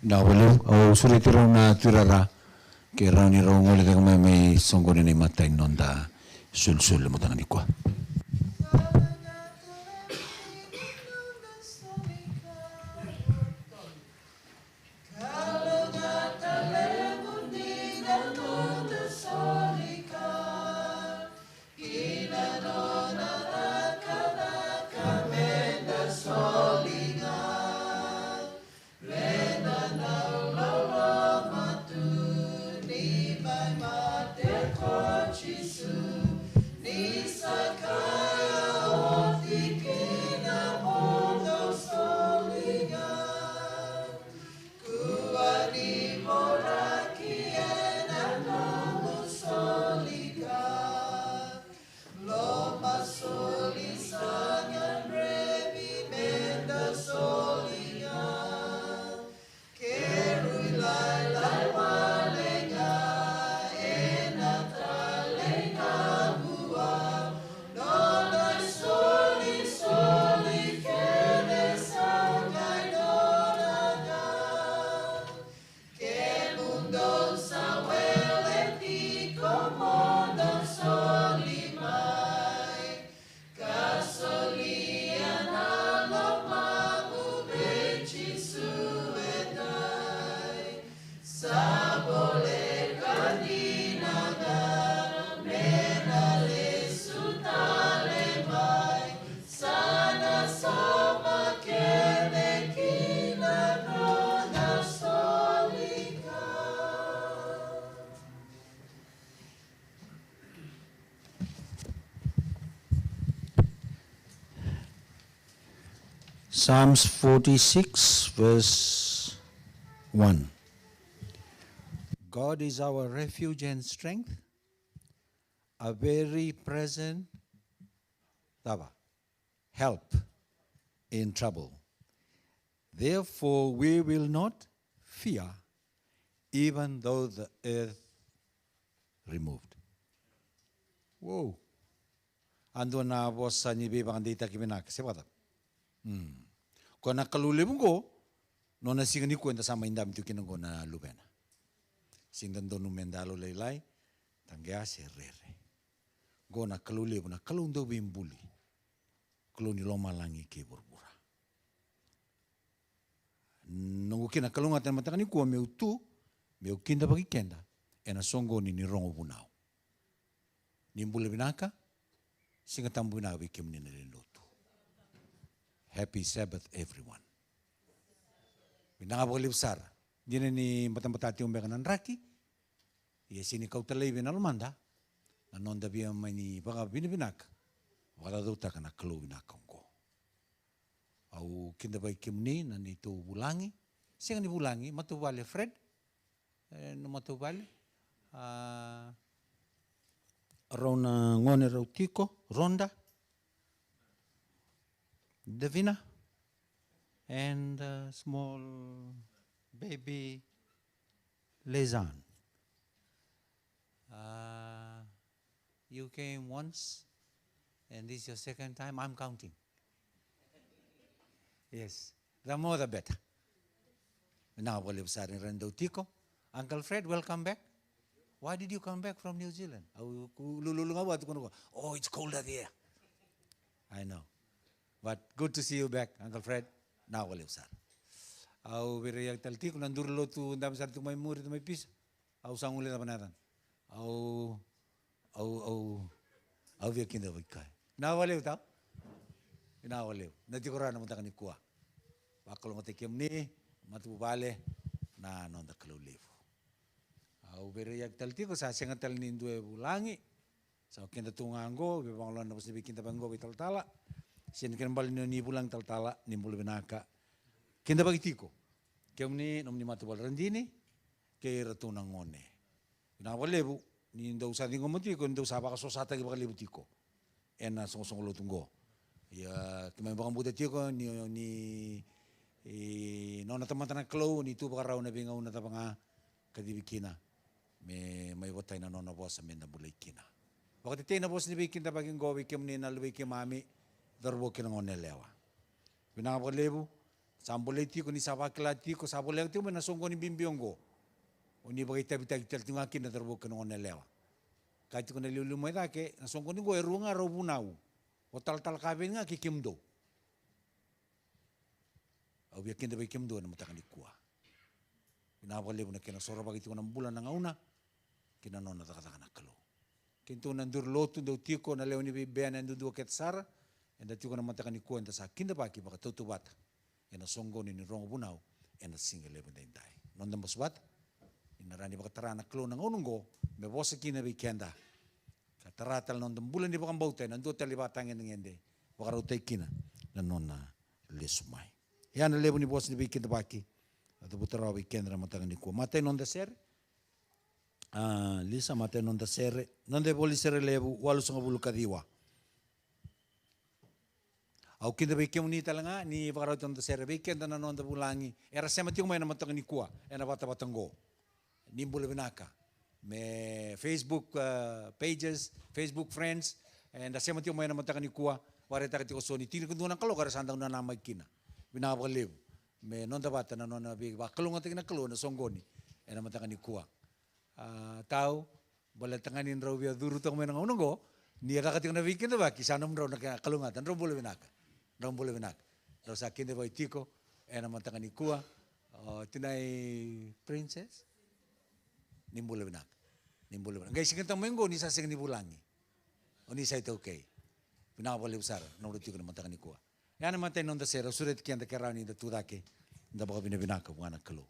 Na wale o suritiro na turara ke rauni ro ngole te mai songone ni matai nonda sul mo tangani kwa. Psalms 46 verse 1. God is our refuge and strength, a very present help in trouble. Therefore we will not fear, even though the earth removed. Whoa. Ando na bosa ni bebang dita kimenak sebata. Ko na kalulibong ko, no na singani ko enta sama indam tu kinong na lubena. Singdan do numendalo laylay, tangga serere. Go na kalulibong na kalundo bimbuli. Kaluni loma langi ke burbura. Nungu kina kalunga tan matakani ko meu tu, meu kinda bagi kenda, ena songo ni rongo bunau. Nimbule binaka, singa tambu na bikim ni nilendo. Happy Sabbath, everyone. Binanga boleh besar. Dina ni mata-mata tiung bekanan raki. Ya sini kau terlai binalmanda. Nanonda biar maini baga bina-binak. Wala dota kana kelu binakong ko. Au kinda baik kimni nani itu bulangi. Siang ni bulangi matu bale Fred. No matu bale. Rona ngone rautiko ronda. Davina and small baby Lezan. You came once and this is your second time. I'm counting. Yes, the more the better. Now boleh besar ni rendo tiko. Uncle Fred, welcome back. Why did you come back from New Zealand? Oh, it's colder there. I know. But good to see you back, Uncle Fred. Now boleh besar. Au beriak talti ku nandur lo tu ndam sar tu mai muri tu mai pis. Au sangule ta banatan. Au via kinda vikai. Now boleh tau. Now boleh. Nanti korana mata kani kuah. Bakal mata kiem ni matu bale na nonda kalau Levu. Au beriak talti ku sa sengat tal ni dua bulangi. Sa kinda tunganggo bebang lo na pos bikin ta banggo bital tala. Sin kembali ni pulang tal-tala ni mulu benaka. Kinda bagi tiko. Kem ni nom ni matu bal rendini ke ratuna ngone. Na Levu ni ndau sa dingo motiko ndau sa baka sosata ke baka Levu tiko. Ena song-song lo tunggo. Ya kemai baka buta tiko ni nona tamatan klo ni tu baka rauna binga una tabanga kadibikina. May watay na nona bosa menda bulay kina. Baka titena bosa ni bikin tabaging gowi kem ni na luwi ke mami. Darbo kinang onelewa. Binanga baka Levu, Sambole tiko ni sabakila tiko sabole tiko na songo ni bimbiongo. Oni bagai tabi tingakin na terbuka ngone lewa. Kai tiko na liu mai dake na songo ni go erunga ro bunau. O tal kaben nga ki kimdo. Au bia kende bai kimdo na mataka ni kua. Ina wale na kena sora bagi tiko na Bula na ngauna. Kina nona taka na kalo. Kintu na ndur lotu do tiko na leo ni bea na ndu ket sara. Enda tiko na mataka ni kua enda sa kinda baki baka tautu bata. Ena songo ni rongo bunau ena singa leben dai dai nonda mosbat ina rani baka tarana klo na ngonungo me bosa kina be kenda ka taratal nonda Bula ni baka bauta na ndo tali batang ngende baka rautai kina na nona lesumai ya na leben ni bosa ni be kenda baki atu putara be kenda matanga ni ko mate nonda ser lisa mate nonda ser nonda boli ser Levu walu sanga bulu kadiwa. Au kinda be kemu ni talanga ni bakarau tonda sere be kenda na nonda bulangi era sema tiong mai na matanga ni kua ena bata batango ni Bula binaka me Facebook pages Facebook friends and sema tiong mai na matanga ni kua ware ta tiko soni tini kunduna kalo kara sandang na nama kina bina ba Levu me nonda bata na nona be ba kalunga tina kalo na songoni ena matanga ni kua tau bala tanganin raw bia duru tong mai na ngongo ni era kating na weekend ba kisanam raw na kalunga tan raw Bula binaka Bula binak. Terus akhirnya boy tiko, ena matanga ni kua, tinai princess, ni Bula binak. Guys, kita minggu ni sa sing ni bulangi, ni sa itu okay. Binak boleh besar, nomor tiko na matanga ni kua. Yana matai nonda sera, surat kian da kerani da tudake, da baka binak buana kelo.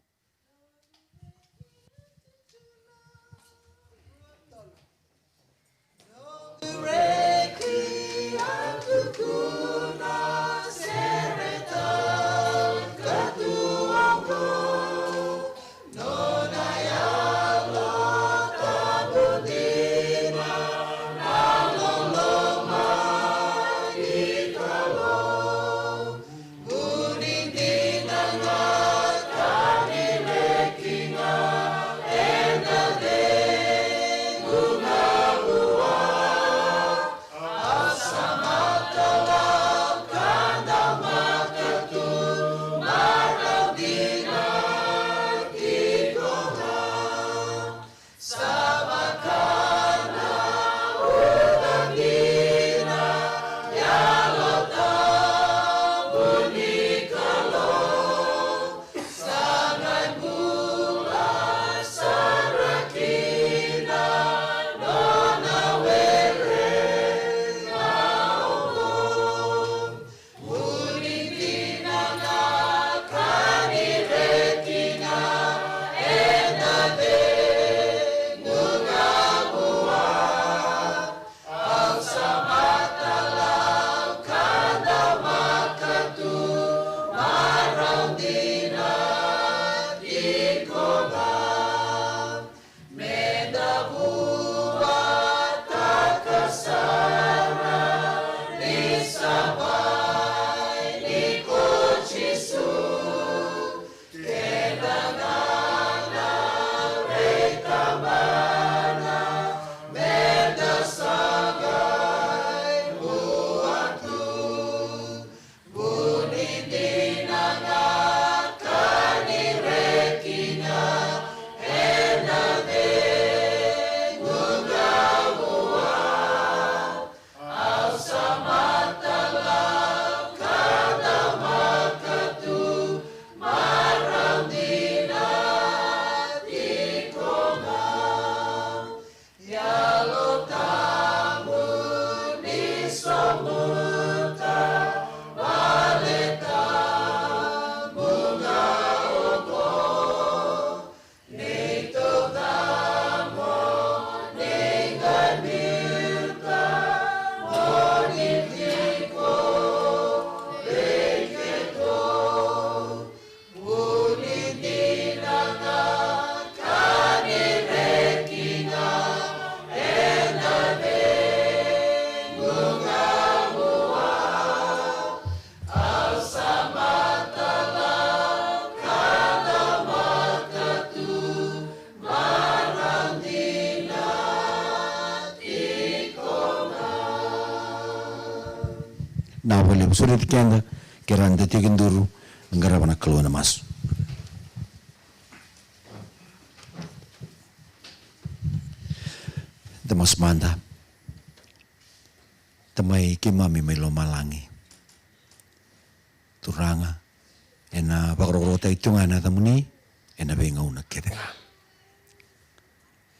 na wale sulit kenda keranda tigin duru Ngara na kalau na mas. Tamas manda. Tamai kimami mai lo malangi. Turanga. Ena pakororota itunga na tamuni. Ena bengauna kerenga.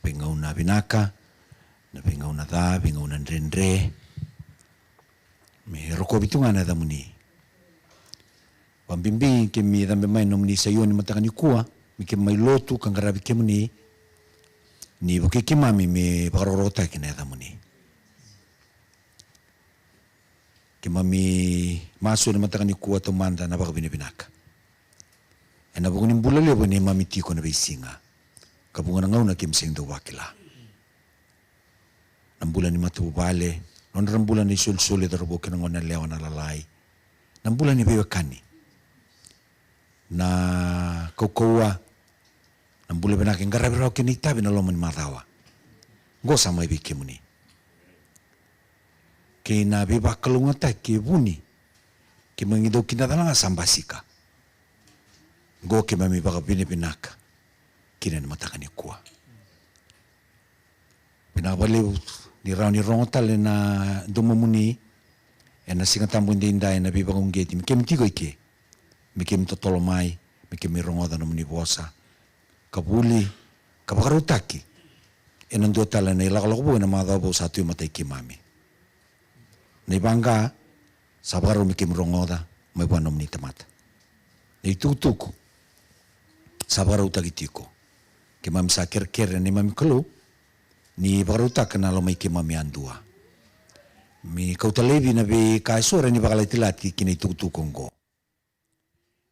Bengauna binaka. Na bengauna da, bengauna ndrendre. Me roko bitunga na tamuni. Pambimbi ke mi dambe mai nomni sayoni matakani kua. Mi ke mai lotu kangarabi ke muni. Ni buke kimami me pakororota kina tamuni. Kimami maso na matakani kua to manda na bakabini binaka. Ena bukuni Bula Levu ni mami tiko na beisinga. Kabunga na ngauna kim sing do wakila. Nambula ni matu bale, non rambula ni sul-suli darbo kina ngona lewa na lalai. Nambula ni bewakani. Na kaukaua, nambula binaka ngarabirao kini itabi na loma ni matawa. Ngosa mai bikimuni. Kina bibakalungata ke buni. Kimangido kinadalanga sambasika. Go ke mami baka binaka kina na matakani kua. Pinabali ni rauni rongotal na dumamuni na singatambu indai na biba ngeti mikem tigo ike mikem totolomai mikem rongoda na muni bosa kabuli kabakarutaki ena ndo tala na ilakalobo na madabo satu matai kimami na ibanga sabaro mikem rongoda mai bwana muni tamata na itutuku sabara utagitiko ke mami sa ker ni mami kelu ni baruta kana lo mai ke mami andua mi kautalevi na be kaisora ni bakala tilati kini tutu kongo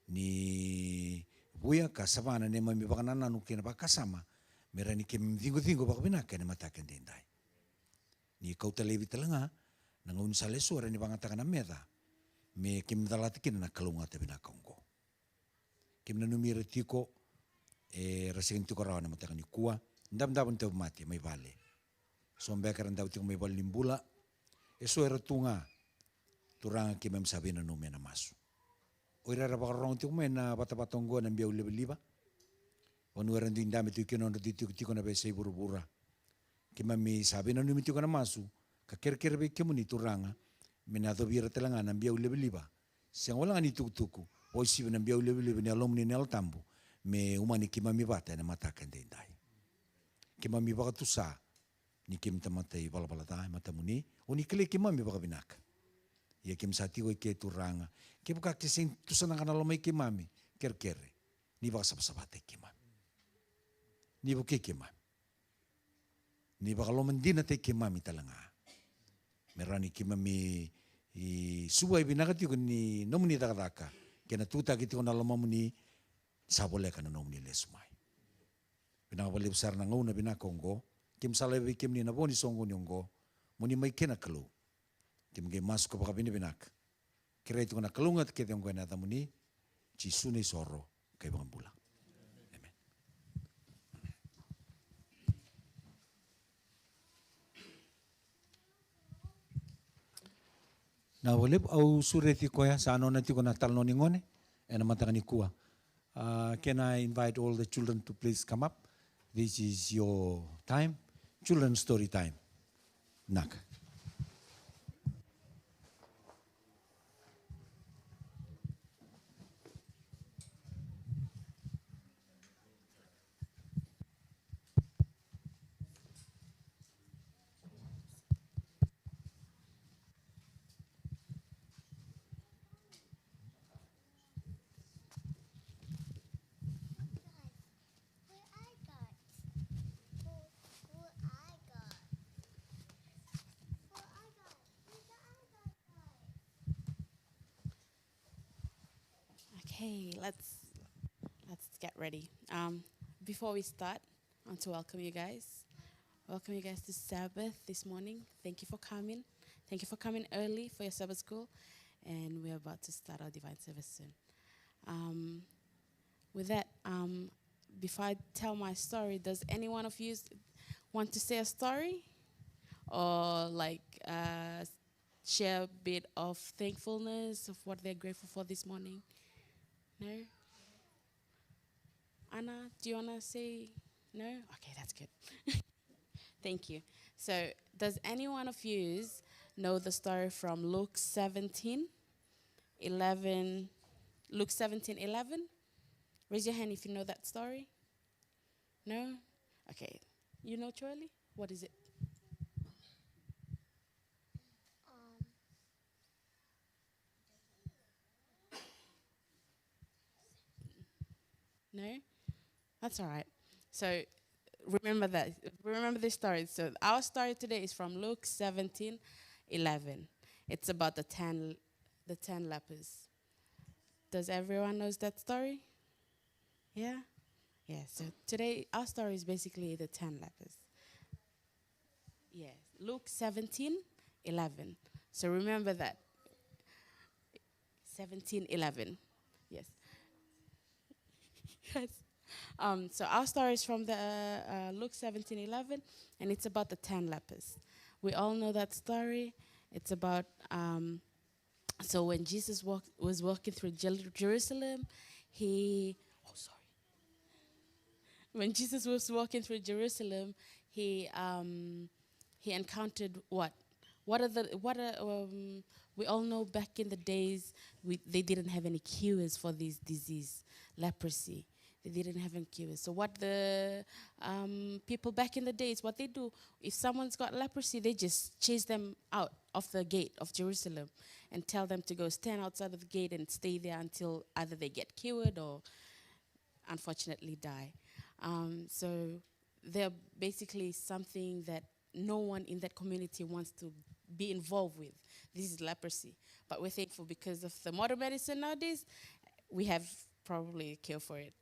ni buya ka savana ne mami bakana nanu kena bakasama mera ni ke mvingo bakabina kene mataken dindai ni kautalevi talanga na ngun sale sora ni bangata kana meda me ke mdalati kina na kalunga te bina kongo ke mna numire tiko rasing tu karawan na matakani kua ndam teu mati mai vale sombe karan tau tiko mai vale Bula eso era tunga turanga ki mem sabina no mena masu oira ra bakarong tiko mena bata-batongo na biau liba onu era ndindame tu kino ndo tiko na bese buru-bura ki mami sabina no mitiko na masu ka ker be kemuni turanga mena do bira telanga na biau liba siang wala ngani tuku o si na biau liba ni alomni nel tambu me umani kimami bata na matakan dindai. Kimami baka tusa ni kim tamatai bala-balata matamuni uni kile kimami baka binaka. Ia kim satigo ike turanga. Kim baka kising tusa na kanalo mai kimami ker-kere. Ni baka sabasabate kimami. Ni buke kimami. Ni baka loman dinate kimami talanga. Merani kimami suwai binaka tigo ni nomuni takataka. Kena tuta kitigo na lomamuni sabole kana nomni lesumai. Bina bali besar na ngau na bina Kongo, kim salebe kim ni na boni songo nyongo, muni mai kena kalu. Kim ge masuk ke pakabini binak. Kira itu na kalungat ke tiong na tamuni, cisune soro kay bang Bula. Amen. Na walip au sureti koya sa ano na tiko na talno ningone, ena matangani kuwa. Can I invite all the children to please come up? This is your time, children's story time. Nak. Okay, let's get ready. Before we start, I want to welcome you guys. Welcome you guys to Sabbath this morning. Thank you for coming. Thank you for coming early for your Sabbath school, and we're about to start our divine service soon. With that, before I tell my story, does any one of you want to say a story, or share a bit of thankfulness of what they're grateful for this morning? No? Anna, do you want to say no? Okay, that's good. Thank you. So, does any one of you know the story from Luke 17:11? Luke 17:11? Raise your hand if you know that story. No? Okay. You know, Charlie? What is it? No? That's all right. So remember that. Remember this story. So our story today is from Luke 17:11. It's about the ten lepers. Does everyone knows that story? Yeah? Yeah. So today our story is basically the 10 lepers. Yes. Luke 17:11. So remember that. 17:11. Yes. Yes. So our story is from the Luke 17:11, and it's about the 10 lepers. We all know that story. It's about so when Jesus was walking through Jerusalem, he when Jesus was walking through Jerusalem, he encountered what? We all know back in the days they didn't have any cures for this disease, leprosy. They didn't have any cures. So what the people back in the days, what they do, if someone's got leprosy, they just chase them out of the gate of Jerusalem and tell them to go stand outside of the gate and stay there until either they get cured or unfortunately die. So they're basically something that no one in that community wants to be involved with. This is leprosy. But we're thankful because of the modern medicine nowadays, we have probably a cure for it.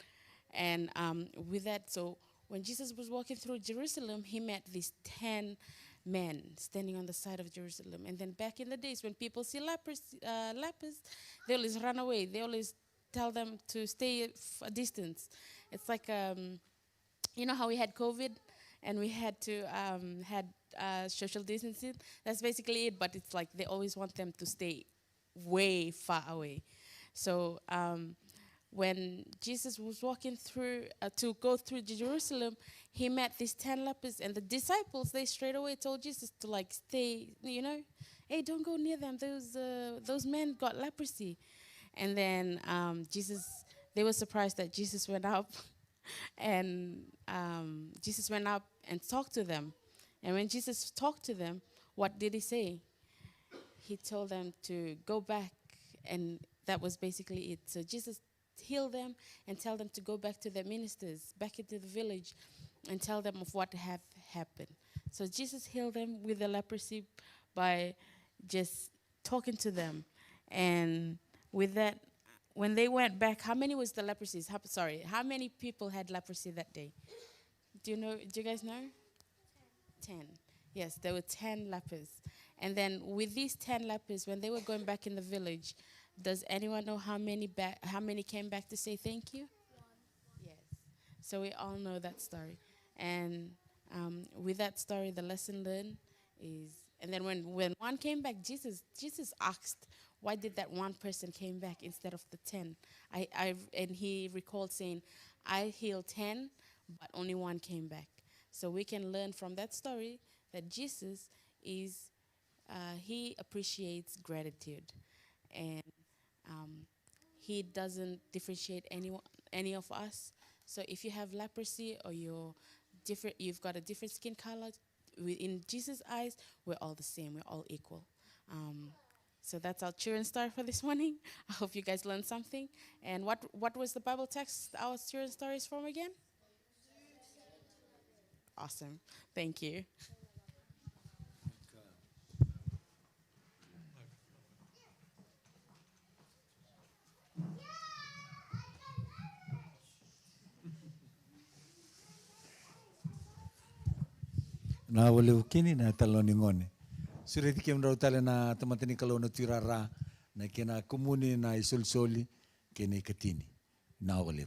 And with that, so when Jesus was walking through Jerusalem, he met these 10 men standing on the side of Jerusalem. And then back in the days, when people see lepers, they always run away. They always tell them to stay a distance. It's like, you know how we had COVID and we had to had social distancing? That's basically it, but it's like they always want them to stay way far away. So when Jesus was walking through to go through Jerusalem, he met these 10 lepers, and the disciples, they straight away told Jesus to like stay, hey, don't go near them. Those men got leprosy. And then they were surprised that Jesus went up and Jesus went up and talked to them. And when Jesus talked to them, what did he say? He told them to go back, and that was basically it. So Jesus healed them and tell them to go back to their ministers, back into the village, and tell them of what had happened. So Jesus healed them with the leprosy by just talking to them. And with that, when they went back, how many was the leprosy? How many people had leprosy that day? Do you guys know? 10. Yes, there were 10 lepers. And then with these 10 lepers, when they were going back in the village, does anyone know how many came back to say thank you? Yes. So we all know that story. And with that story, the lesson learned is, and then when one came back, Jesus asked, why did that one person came back instead of the 10? And he recalled saying, I healed 10, but only one came back. So we can learn from that story that Jesus he appreciates gratitude, and he doesn't differentiate any of us. So if you have leprosy or you've got a different skin color, in Jesus' eyes, we're all the same. We're all equal. So that's our children's story for this morning. I hope you guys learned something. And what was the Bible text our children's story is from again? Awesome. Thank you. Na wale ukini na taloni ngone. Suri tiki mrau tale na tamatini kalau na tirara na kena kumuni na isolsoli kena ikatini. Na wale.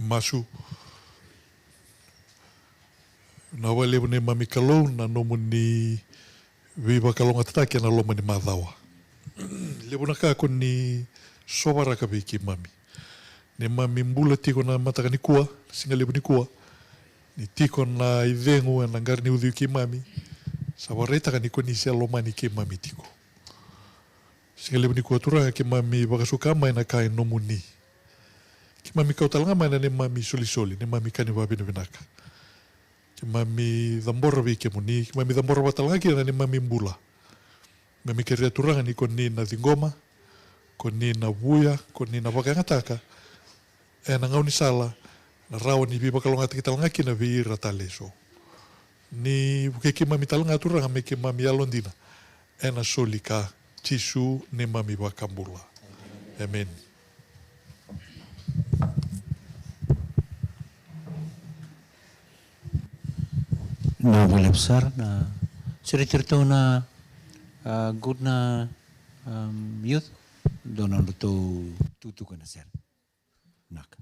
Masu na wale ne mami kalou na nomu ni viva kalonga tataki na loma ni madhawa. Levu na kako ni sowara ka ki mami. Ne mami Bula tiko na mataka ni kua, singa levu ni kua. Ni tiko na ivengu na ngari ni udhiu ki mami. Sa wareta ka niko ni sia loma ni ki mami tiko. Singa levu ni kua turanga ki mami wakasuka mai na kai nomu ni. Ki mami kautalanga mai na ne mami soli, ne mami kani wabina vinaka. Ki mami dhambora vi ke muni, ki mami dhambora watalanga ki na ne mami Bula. Mami keria turanga ni koni na dhingoma, koni na vuya, koni na wakangataka. E na ngau ni sala, na rawa ni viva kalonga taki talanga ki na vi rataleso. Ni buke ki mami talanga turanga me ki mami alondina. E na soli ka tisu ne mami Wakambula. Amen. Na boleh besar na cerita na good na youth Dono tu tutu kana ser. Nak.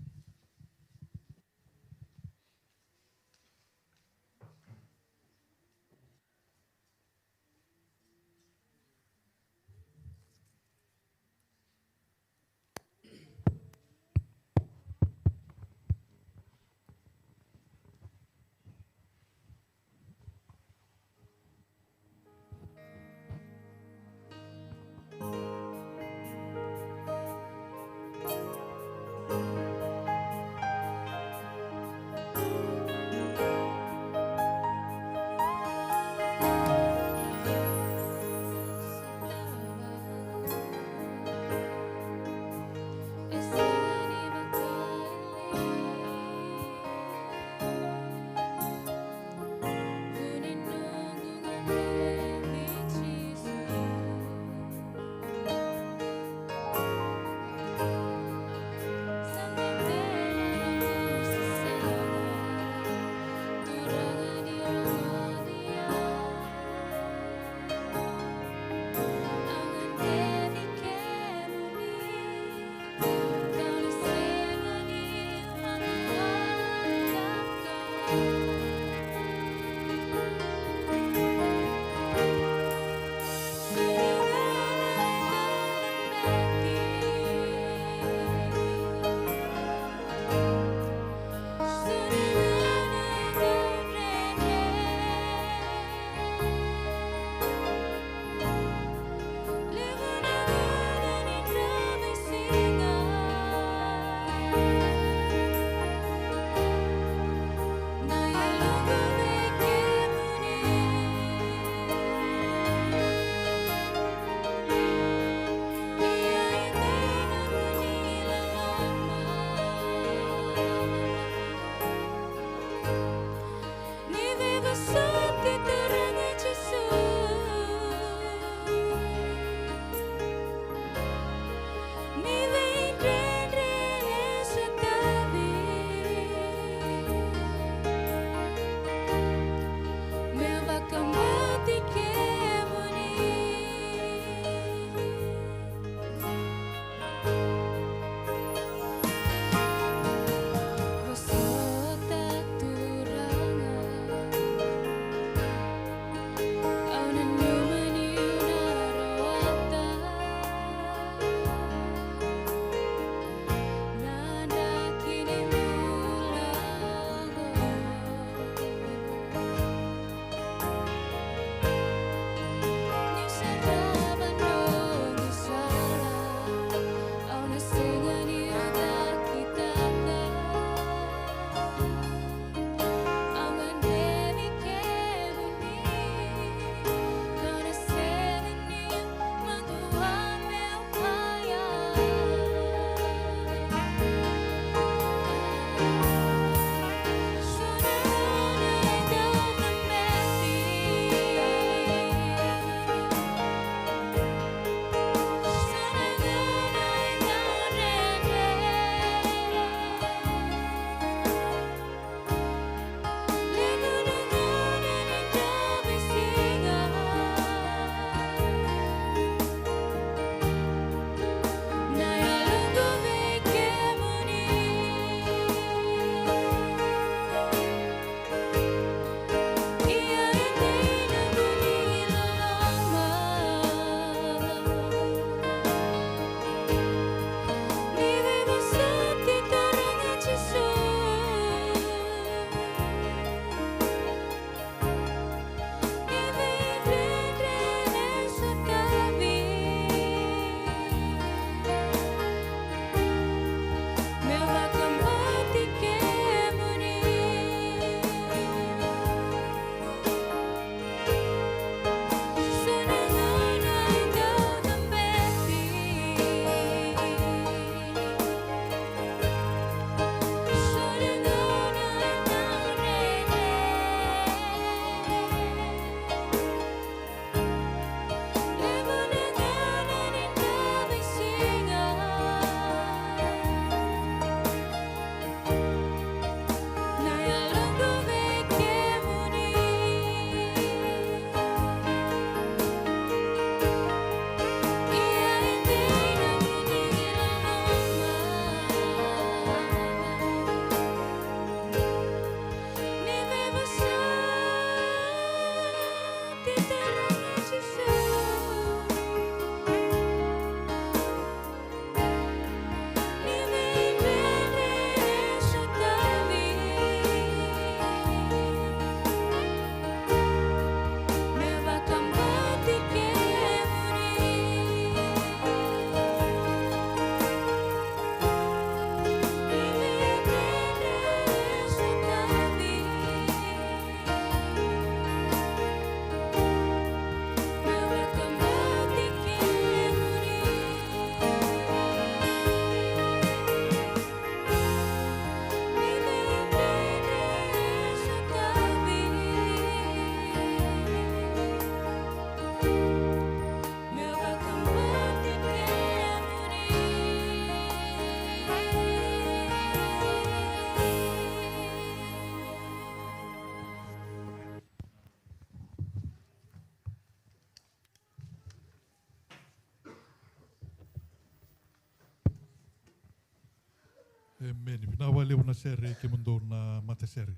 Amen. Pinawa leo na sere ke mundo na mate sere.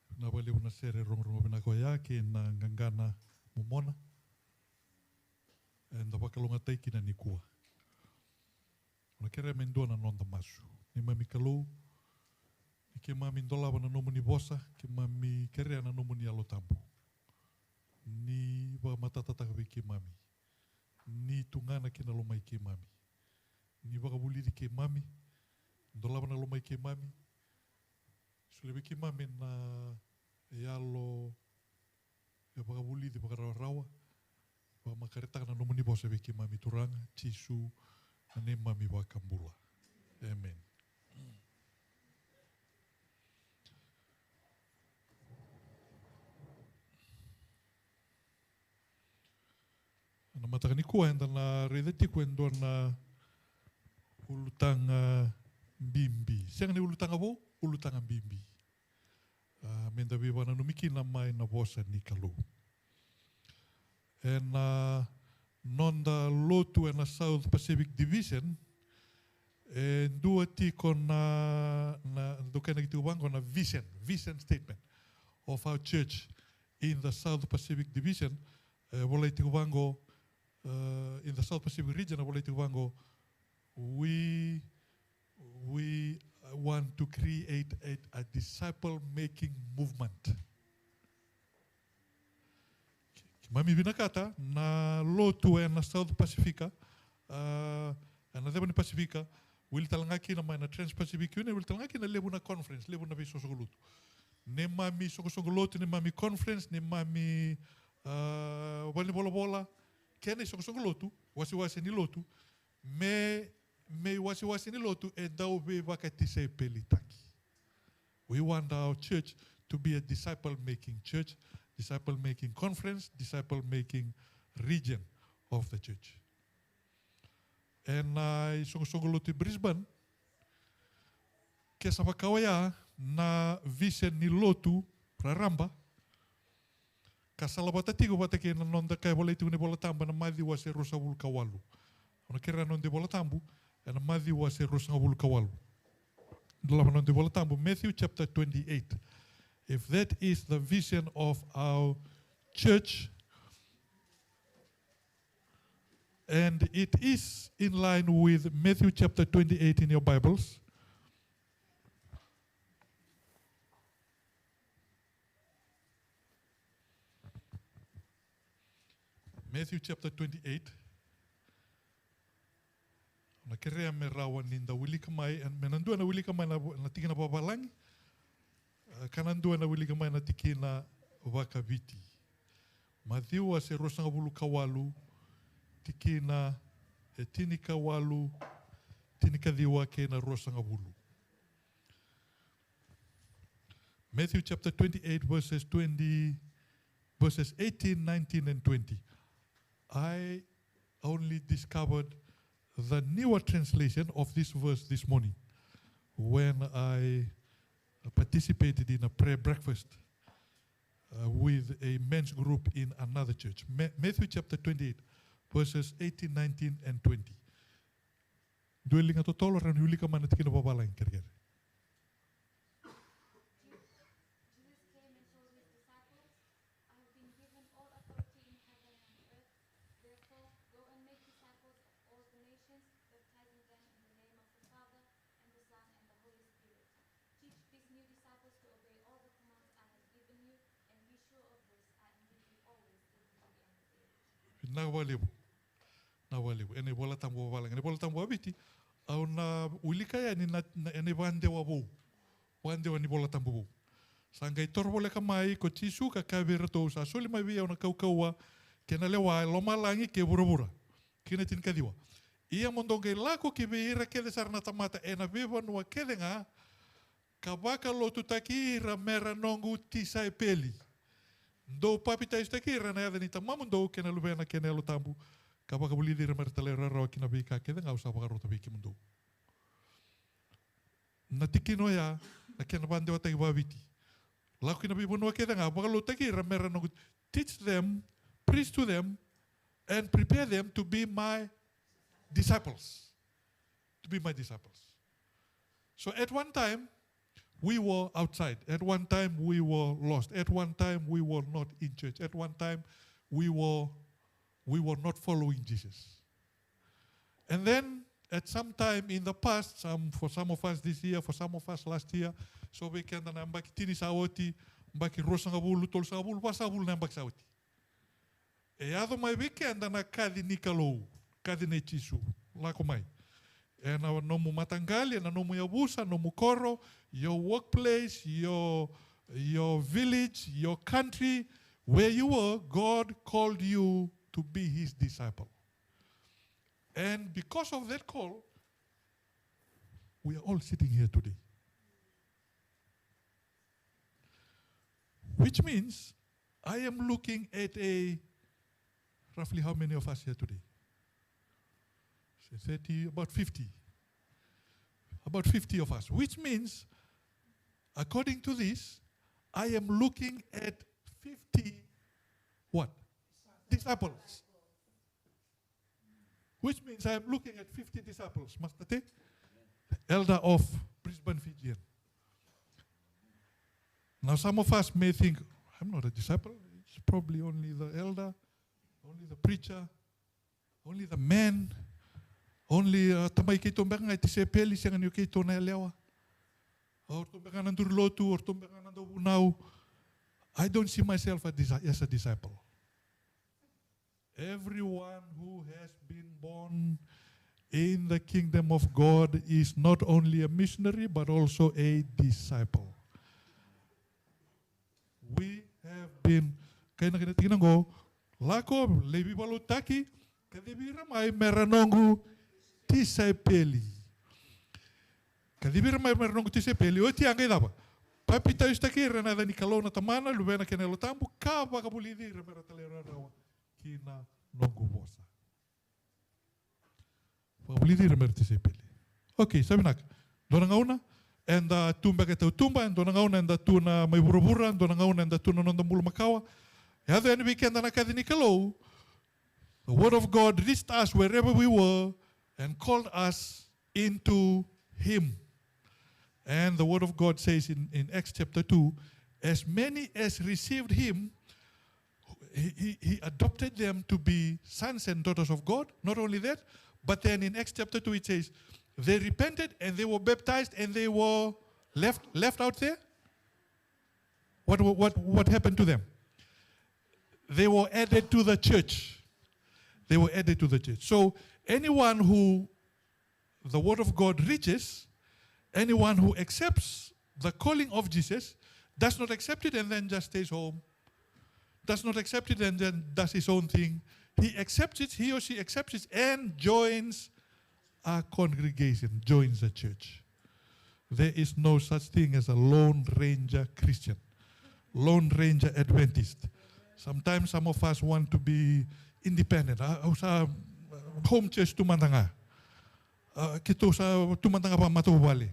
Pinawa leo na sere rongo pinakoya ke na ngangana mumona. And the wakalonga taiki na nikua. Ona kere mendona nonda masu. Ni mami kalou. Ni ke mami ndolawa na nomu ni bosa. Ke mami kere na nomu ni alotambu. Ni wa matatata ke mami. Ni tungana ke na lomai ke mami. Ni wakabuliri ke mami. Ndolawa na lomai ke mami. Sulewe ke mami na yalo e wakabuliri wakarawa. Wa makaretaka na nomu ni bosa ke mami turanga. Tisu. Ane mami waka Bula. Amen. Ana mataka ni kua enda na redeti kuendo na ulutanga bimbi. Siang ni ulutanga wo? Ulutanga bimbi. Menda viva na numiki na mai na bosa ni kalu. Na nonda lotu na South Pacific Division dua tiko na dokena gitu wango na vision statement of our church in the South Pacific Division. Wala tiko wango in the South Pacific region. Wala tiko wango we want to create a disciple making movement. Mami vinakata na lotu na South Pacifica na Devon Pacifica will talangaki na mai na Trans-Pacific Union will talangaki na Levu na conference, Levu na viso sogolutu. Ne mami sogolutu, ne mami conference, ne mami wali bola kene sogolutu, wasi ni lotu, me wasi ni lotu e dau be Vaka-Tisaipeli taki. We want our church to be a disciple making church, disciple making conference, disciple making region of the church. And I sogolutu Brisbane ke sa wakawaya na vision ni lotu raramba kasala batatigo batake na nonda kai bola itu ni bola tamba na madhi wase rosa bul kawalu. Ona kera nonde bola tambu na madhi wase rosa bul kawalu. Dola nonde bola tambu Matthew chapter 28. If that is the vision of our church, and it is in line with Matthew chapter 28 in your Bibles, Matthew chapter 28. Na kerea me rawa ninda wilika mai, and menandua na wilika mai na tika na babalangi. Kanandua na wilika mai na tiki na wakaviti. Mathiwa se rosanga bulu kawalu, tiki na tini kawalu, tini kadhiwa ke na rosanga bulu. Matthew chapter 28 verses 18, 19 and 20. I only discovered the newer translation of this verse this morning when I participated in a prayer breakfast with a men's group in another church. Matthew chapter 28, verses 18, 19, and 20. Dwelling at all around Yulika Manatikina Babala in Kerger. Jesus came and told his disciples, I have been given all authority in heaven and earth. Therefore, go and make disciples of all the nations, baptizing them in the name of the Father, and the Son, and the Holy Spirit. Teach these new disciples to obey all the commands I have given you, and be sure of this, I am with you always, even to the end of the age. Nawalibu. Ene bola tambo balang. Ene bola tambo abiti. Au na ulika ya ni na ene wande wabo. Wande wa ni bola tambo bo. Sangai torbole kamai ko tisu ka kavera to sa soli mai via ona kaukaua ke na lewa loma langi ke burubura. Kina tin kadiwa. Ia mondonge lako ke beira ke sarna tamata ena viva no kedenga kabaka lotu takira mera nongu Tisaipeli. Do papita istakira na yada ni tamamu do ke na lubena ke na lutambu. Kabaka buli dira mertalera rawa kina bika ke denga usa baka rota biki mundo. Na tikino ya na kena bande wa tai wabiti. Lako kina bibu no ke denga baka lota kira mera nongu. Teach them, preach to them, and prepare them to be my disciples. To be my disciples. So at one time, we were outside. At one time, we were lost. At one time, we were not in church. At one time, we were not following Jesus. And then, at some time in the past, for some of us this year, for some of us last year, so we can mbaki tini sawati, mbaki rosanga bulu, tol sabul, wasabul na mbaki sawati. E ado mai weekend na kadi nikalou, kadi ne chisu, lako mai. And our nomu matangali, and nomu yabusa, nomu koro, your workplace, your village, your country, where you were, God called you to be his disciple. And because of that call, we are all sitting here today. Which means I am looking at roughly how many of us here today? 30, about 50. About 50 of us. Which means, according to this, I am looking at 50 what? Disciples. Which means I am looking at 50 disciples. Master Te, elder of Brisbane, Fijian. Now some of us may think, I'm not a disciple. It's probably only the elder, only the preacher, only the man, only tamai kei tombeka ngai Tisaipeli siang ni kei tona lewa. Or tombeka nandur lotu, or tombeka nandur unau. I don't see myself as a disciple. Everyone who has been born in the kingdom of God is not only a missionary but also a disciple. We have been, kaya na kinatingnan ko, lako, lebi balutaki, kadibira may meranongu Tisaipeli. Kadibira may meranongu Tisaipeli, o tiangay daba. Papita ustakira na da nikalona tamana, lubena kenelo tambu, kaba kabulidira meratalera rawa. Kina nongu bosa. Kabulidira meratisaipeli. Okay, sabi nak, doon nga una, and tumba kita tumba, and doon nga una, and tuna may burubura, and doon nga una, and tuna nonda mulu makawa. And then weekend na kadi nikalo, the word of God reached us wherever we were and called us into him. And the word of God says in Acts chapter 2, as many as received him, he adopted them to be sons and daughters of God. Not only that, but then in Acts chapter 2 it says, they repented and they were baptized and they were left out there. What happened to them? They were added to the church. They were added to the church. So anyone who the word of God reaches, anyone who accepts the calling of Jesus, does not accept it and then just stays home, does not accept it and then does his own thing. He accepts it, he or she accepts it and joins a congregation, joins a church. There is no such thing as a Lone Ranger Christian, Lone Ranger Adventist. Sometimes some of us want to be independent. Home church tumandanga. Kito sa tumandanga pa matubali.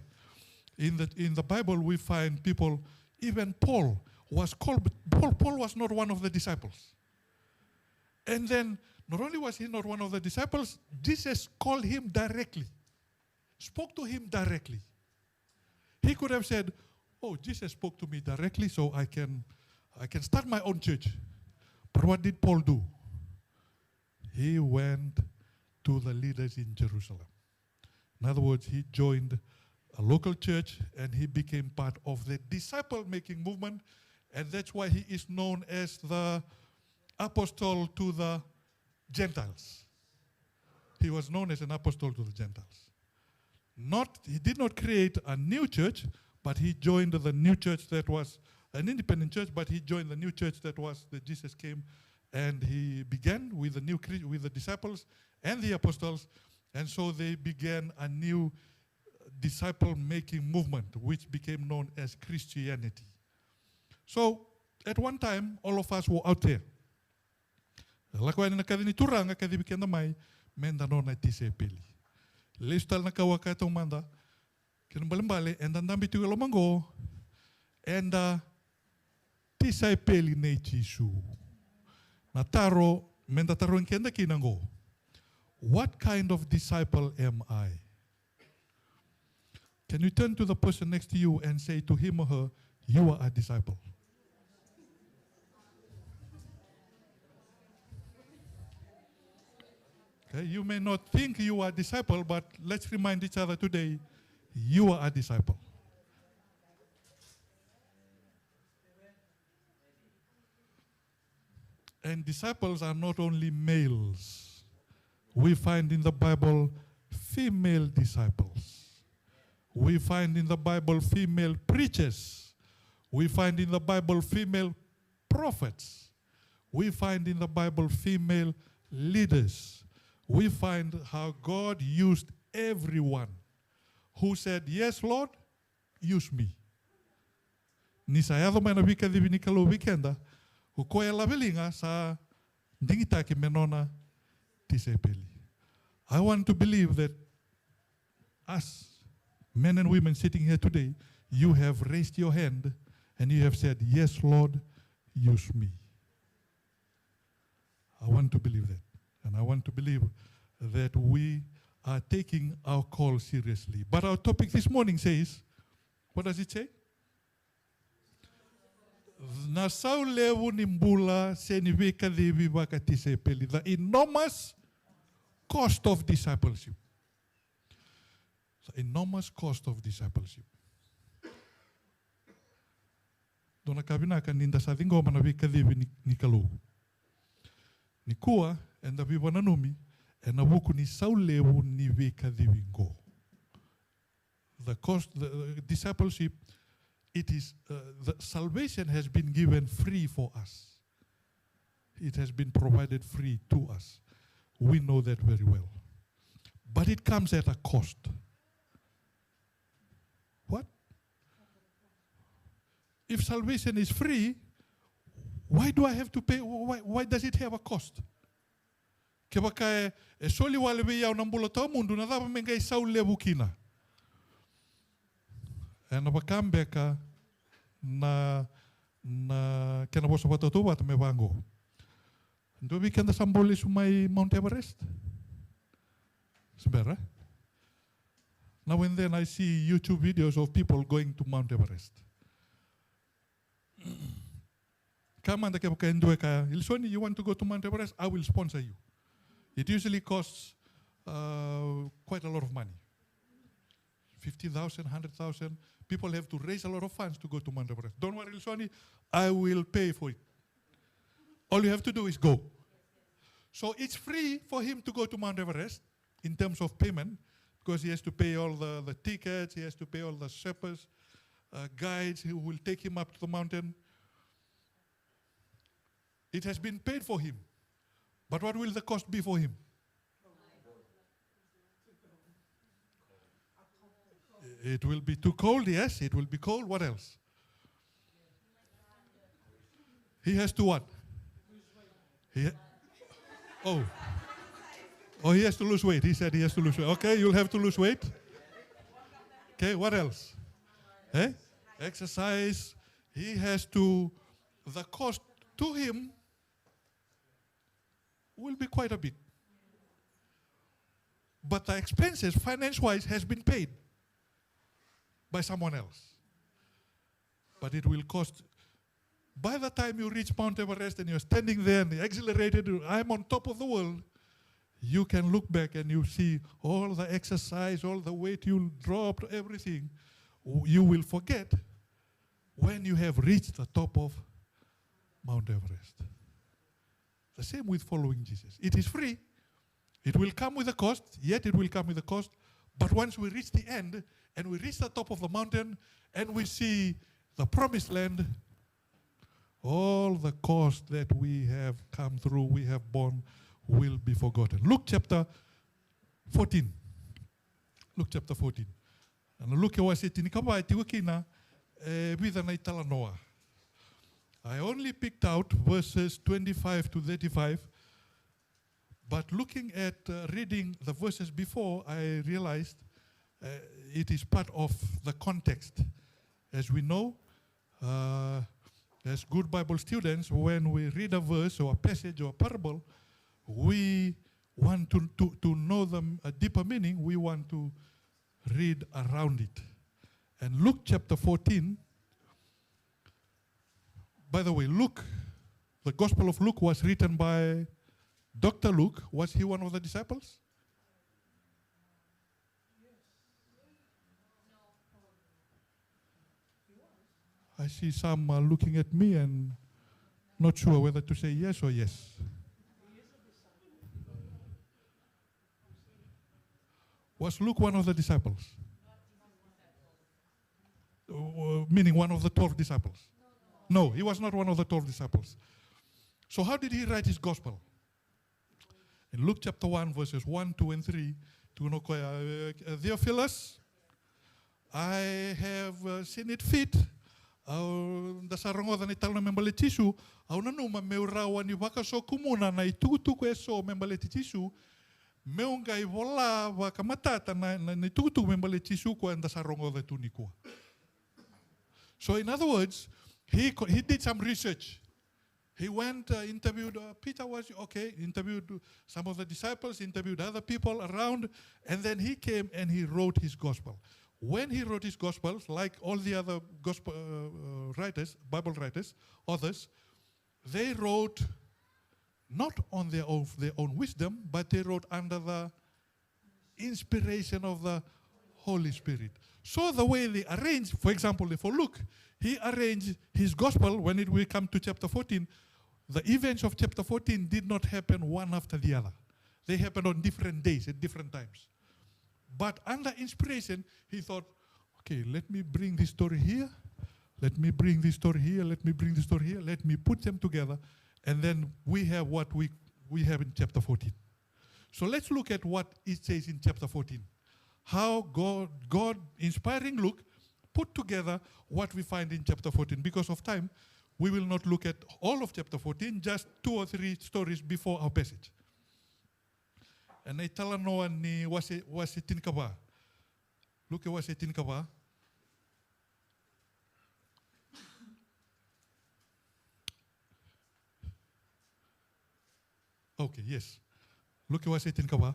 In the Bible we find people, even Paul was called, but Paul was not one of the disciples. And then, not only was he not one of the disciples, Jesus called him directly, spoke to him directly. He could have said, oh, Jesus spoke to me directly, so I can start my own church. But what did Paul do? He went to the leaders in Jerusalem. In other words, he joined a local church and he became part of the disciple-making movement, and that's why he is known as the apostle to the Gentiles. He was known as an apostle to the Gentiles. He did not create a new church, but he joined the new church that was an independent church, but he joined the new church that Jesus came, and he began with the disciples and the apostles, and so they began a new disciple-making movement, which became known as Christianity. So, at one time, all of us were out there. Lakuan na kadini turanga kadibikyan na may menda no na Tisaipeli. Listal na kawaka itong manda, kinambalimbali, and andambi tuyo lomango, and Tisaipeli na Chisu. Nataro, menda taro ang kenda kinango. What kind of disciple am I? Can you turn to the person next to you and say to him or her, you are a disciple? Okay, you may not think you are a disciple, but let's remind each other today, you are a disciple. And disciples are not only males. We find in the Bible female disciples. We find in the Bible female preachers. We find in the Bible female prophets. We find in the Bible female leaders. We find how God used everyone who said, yes, Lord, use me. Ni sa yado mana vika divi ni kalau weekenda, o koe lavelinga sa dingitaki menona Tisaipeli. I want to believe that us, men and women sitting here today, you have raised your hand and you have said, yes, Lord, use me. I want to believe that. And I want to believe that we are taking our call seriously. But our topic this morning says, what does it say? Na sau Levu ni Bula se ni Vaka-Tisaipeli, the enormous cost of discipleship. The enormous cost of discipleship. Dona kabina kan ninda sa tingo mana Vika-Tisaipeli ni kalau. Ni kua and the viva nanumi and na buku ni sau Levu ni Vika-Tisaipeli go. The cost, the discipleship, it is, the salvation has been given free for us. It has been provided free to us. We know that very well. But it comes at a cost. What? If salvation is free, why do I have to pay? Why does it have a cost? Ke baka e soli wale be yau nambula tau mundu na dava mengai sau Levu kina. E na wakambeka na kena bosa watoto wata me wango. Do we kenda sambole sumai Mount Everest? Sebera. Now and then I see YouTube videos of people going to Mount Everest. Come on, Ilsoni, you want to go to Mount Everest? I will sponsor you. It usually costs quite a lot of money. 50,000, 100,000. People have to raise a lot of funds to go to Mount Everest. Don't worry, Ilsoni, I will pay for it. All you have to do is go. So it's free for him to go to Mount Everest in terms of payment, because he has to pay all the tickets, he has to pay all the Sherpas, guides who will take him up to the mountain. It has been paid for him. But what will the cost be for him? It will be too cold, yes, it will be cold. What else? He has to what? Oh, he has to lose weight. He said he has to lose weight. Okay, you'll have to lose weight. Okay, what else? Eh? Exercise. He has to, the cost to him will be quite a bit. But the expenses, finance-wise, has been paid by someone else. But it will cost. By the time you reach Mount Everest and you're standing there and exhilarated, I'm on top of the world, you can look back and you see all the exercise, all the weight you dropped, everything. You will forget when you have reached the top of Mount Everest. The same with following Jesus. It is free. It will come with a cost, yet it will come with a cost. But once we reach the end and we reach the top of the mountain and we see the promised land, all the cost that we have come through, we have borne, will be forgotten. Luke chapter 14. Luke chapter 14. And look at what it in I only picked out verses 25 to 35, but looking at reading the verses before, I realized it is part of the context. As we know, as good Bible students, when we read a verse or a passage or a parable, we want to know them a deeper meaning. We want to read around it. And Luke chapter 14, by the way, Luke, the Gospel of Luke was written by Dr. Luke. Was he one of the disciples? I see some looking at me and not sure whether to say yes or yes. Was Luke one of the disciples? Meaning one of the 12 disciples? No, he was not one of the 12 disciples. So how did he write his gospel? In Luke chapter 1, verses 1, 2, and 3, Theophilus, I have seen it fit da sarangoda ni talo na membale tisu au na numa meu rawa ni waka so kumuna na itutuku e so membale tisu meu ngai vola waka matata na ni tutuku membale tisu ko da sarangoda tunikua. So in other words, he did some research. He went, interviewed, Peter was okay, interviewed some of the disciples, interviewed other people around, and then he came and he wrote his gospel. When he wrote his gospels, like all the other gospel writers, Bible writers, authors, they wrote not on their own wisdom, but they wrote under the inspiration of the Holy Spirit. So the way they arranged, for example, for Luke, he arranged his gospel when it will come to chapter 14. The events of chapter 14 did not happen one after the other. They happened on different days at different times. But under inspiration, he thought, okay, let me bring this story here, let me bring this story here, let me bring this story here, let me put them together, and then we have what we have in chapter 14. So let's look at what it says in chapter 14. How God inspiring Luke, put together what we find in chapter 14. Because of time, we will not look at all of chapter 14, just 2 or 3 stories before our passage. And I tell no ni wasi tinkaba. Look at wasi tinkaba. Okay, yes. Look at wasi tinkaba.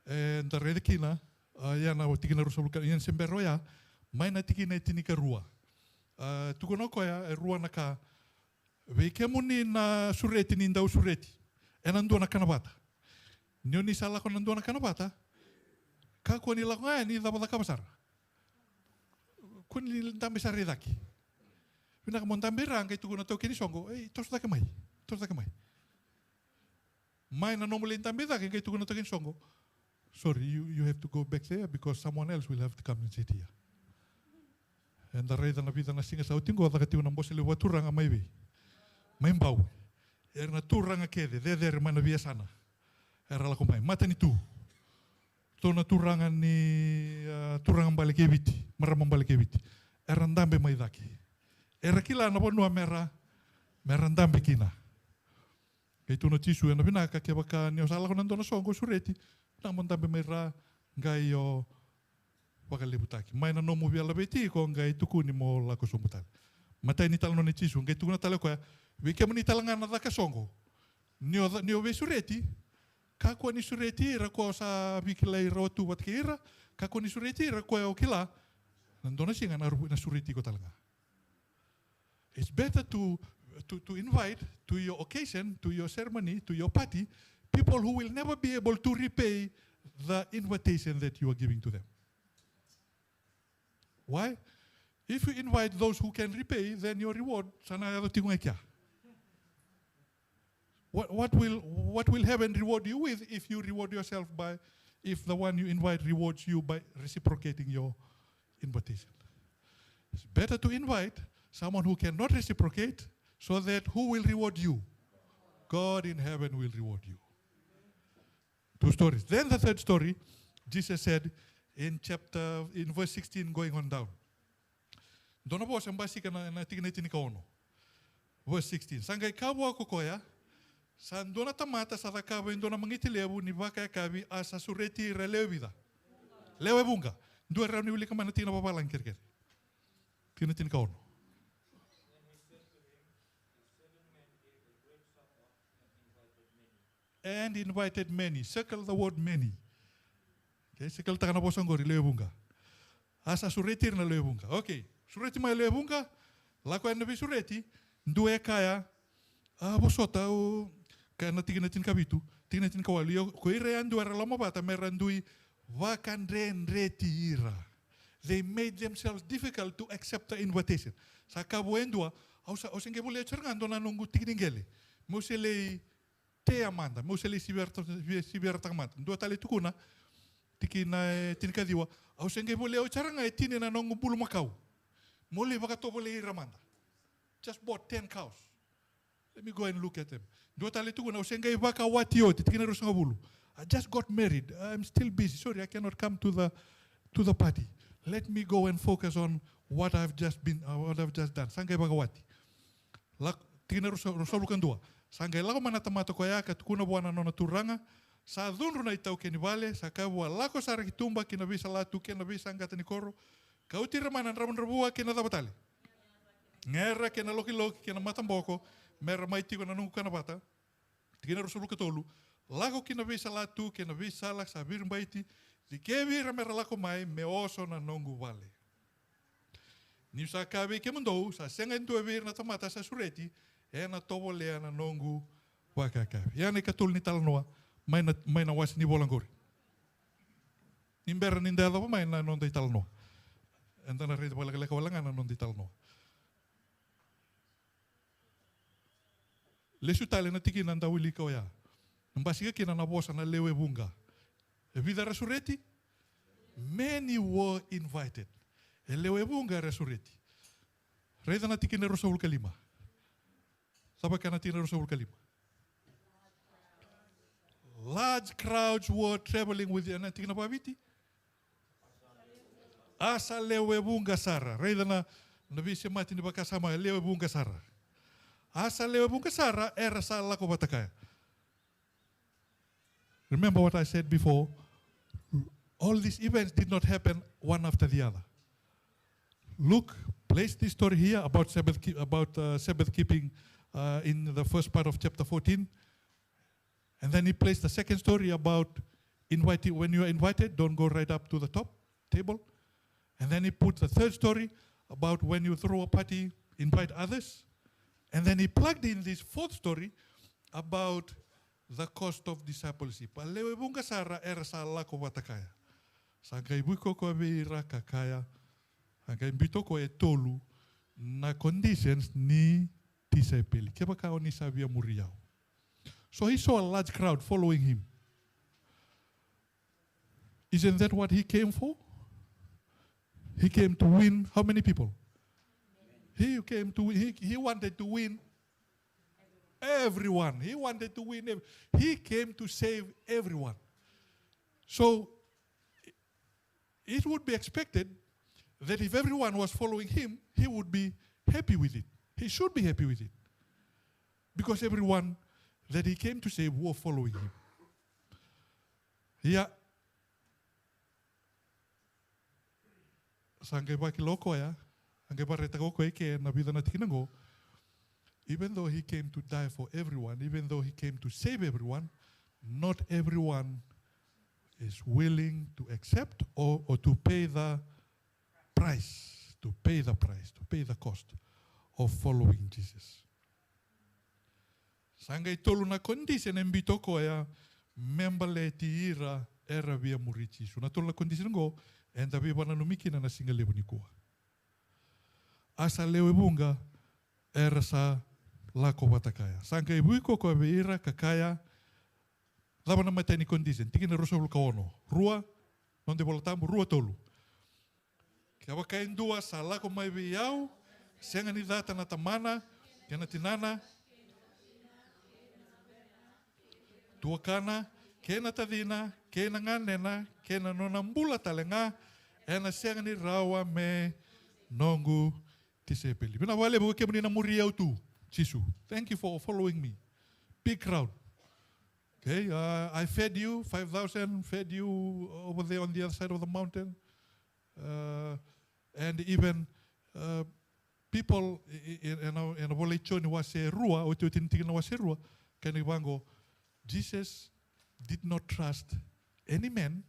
And the redekina, yana tikina rusuluka yan semberoya, mai na tikina tinika rua. Tukono koya rua naka. Vekemuni na sureti ni ndau sureti. Enando na kanabata. Nyo ni sala ko nandun na kanabata, kako ni lang ni dapat kabasar. Kun ni tambe sa redaki. Pina ka montambe rang kay tugon na to kini songo, tos da kamay. May na normally tambe da kay tugon na to kini songo. Sorry, you have to go back there because someone else will have to come and sit here. And the reda na vida na singa sa utingo da katiw na mbosile waturang amay be. May mbaw. Na turang akede, de mana biasana. Era la kumai mata ni tu tona turangan ni turangan balik eviti maramang balik eviti era ndambe mai daki era kila na bonua mera ndambe kina kay tuno tisu na binaka ke baka ni osala ko nandona songo sureti na ndambe mai ra ngai yo baka lebutaki mai na nomu biala beti ko ngai tukuni mo la ko sombutaki mata ni talno ni tisu ngai tukuna tale ko we kemani talanga na daka songo ni o be sureti kako ni sureti ra ko sa bikilai rotu wat kira kako ni sureti ra ko okila nandona singa na sureti ko talaga. It's better to invite to your occasion, to your ceremony, to your party, people who will never be able to repay the invitation that you are giving to them. Why? If you invite those who can repay, then your reward sana tingo kya. What will heaven reward you with if you reward yourself by, if the one you invite rewards you by reciprocating your invitation? It's better to invite someone who cannot reciprocate so that who will reward you? God in heaven will reward you. 2 stories. Then the third story, Jesus said in verse 16 going on down. Dona bo sambasi kana na tigna ono. Verse 16. Sangai kawa kokoya. San dona tamata sa takaba indona mangiti Levu ni Vaka-Tisaipeli asa sureti relevida. Lewe bunga. Dua rau ni uli kamana tina papalang kirkir. Tina ono. And invited many. Circle the word many. Okay, circle takana posong gori lewe bunga. Asa sureti na lewunga. Okay. Sureti mai lewunga. Lako ena vi sureti. Ndue kaya. Bosota o kaya na tigina tin kabitu. Tigina tin kawali. Ko ire andu era lama bata merandui vakandreti ira. They made themselves difficult to accept the invitation. Sa kabo endua. Au senge bole cerngando na nungu tigingele. Mosele te amanda. Mosele siberta amanda. Ndua tali tukuna. Tiki na tinkadiwa. Au senge bole o charanga e tine na nongu bulu makau. Mole bakato bole iramanda. Just bought 10 cows. Let me go and look at them. Dua tali tuku na au senge Vaka-Tisaipeli o tiki na rusanga bulu. I just got married. I'm still busy. Sorry, I cannot come to the party. Let me go and focus on what I've just done. Sangai Vaka-Tisaipeli. Lak tiki na rusanga kandua. Sangai lako manatamato ko ya katukuna buana nona turanga. Sa dhunru na itau keni vale, sa kabua lako sara kitumba kina bisa latu kena bisa angkata ni koro. Kau tira mana ramun rabua kena dabatale. Ngera kena loki kena matamboko, mera maiti kena nungu kana bata. Kena rusulu ketolu. Lako kena bisa latu kena bisa lak sabir baiti. Di kevira mera lako mai me oso na nungu vale. Ni sa kabe ke mundou sa senga ndu vir na tamata sa sureti e na tobole na nungu Vaka-Tisaipeli. Yani katul ni talnoa. Mai na wasi ni bolangori. Nimbera nindela pa mai na non de talno. Enta na rede balaka walanga na non de talno. Lesu tale na tiki nanda wili ko ya. Mbasiga kina na bosa na lewe bunga. E vida resurreti? Many were invited. E lewe bunga resurreti. Reda na tiki na rosaul kalima. Saba kana tiki na rosaul kalima. Large crowds were traveling with the tingna paviti. Asa lewe bunga sara. Reida na visi mati ni bakasama lewe bunga sara. Asa lewe bunga sara era sa lako Vaka-Tisaipeli. Remember what I said before? All these events did not happen one after the other. Luke placed this story here about Sabbath keeping in the first part of chapter 14. And then he placed the second story about inviting. When you are invited, don't go right up to the top table. And then he put the third story about when you throw a party, invite others. And then he plugged in this fourth story about the cost of discipleship. Alewe bunga sara era sa lako Vaka-Tisaipeli. Sangai buiko ko beira kakaya. Sangai bito ko e tolu na conditions ni Tisaipeli. Keba kao ni sabia muriau. So he saw a large crowd following him. Isn't that what he came for? He came to win how many people? He came to win, he wanted to win everyone. He wanted to win. He came to save everyone. So it would be expected that if everyone was following him, he would be happy with it. He should be happy with it. Because everyone that he came to save were following him. Yeah. Sangai baki loko ya, sangai bareta koko eke na vida na tikinango. Even though he came to die for everyone, even though he came to save everyone, not everyone is willing to accept or to pay the price, to pay the cost of following Jesus. Sangai tolu na kondisi en bitoko ya membale tiira era via murici. Na tolu na kondisi ngo en tabi bana numiki na singa lebu nikua. Asa lewe bunga era sa lako Vaka-Tisaipeli. Sangai buiko ko beira kakaya lava na mata ni kondisi. Tiki na rosa kaono. Rua non de voltamu rua tolu. Kia wakain dua sa lako mai biau senga ni data na tamana kena tinana tuakana, kena tadina, kena nganena, kena nonambula talenga, ena senga ni rawa me nongu Tisaipeli. Bina wale buke muni na muriau tu, Chisu. Thank you for following me. Big crowd. Okay, I fed you, 5,000, fed you over there on the other side of the mountain. And even people in a volechoni wase rua, o te tintina wase rua, kani wango, Jesus did not trust any man,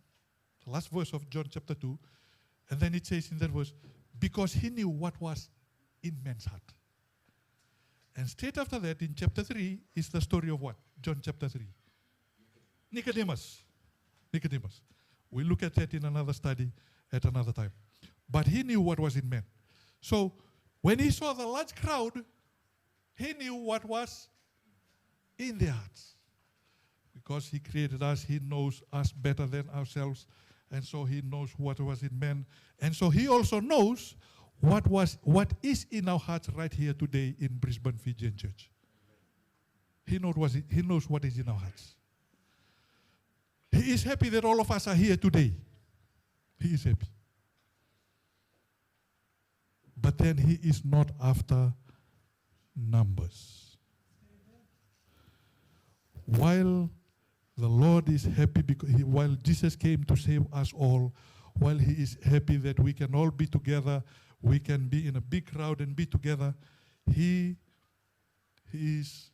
the last verse of John chapter 2, And then it says in that verse, because he knew what was in man's heart. And straight after that, in chapter 3, is the story of what? John chapter 3. Nicodemus. Nicodemus. We look at that in another study at another time. But he knew what was in man. So when he saw the large crowd, he knew what was in their hearts. Because he created us, he knows us better than ourselves. And so he knows what was in man. And so he also knows what is in our hearts right here today in Brisbane, Fijian church. He knows what is in our hearts. He is happy that all of us are here today. He is happy. But then he is not after numbers. While the Lord is happy, while Jesus came to save us all, while he is happy that we can all be together, we can be in a big crowd and be together, he is,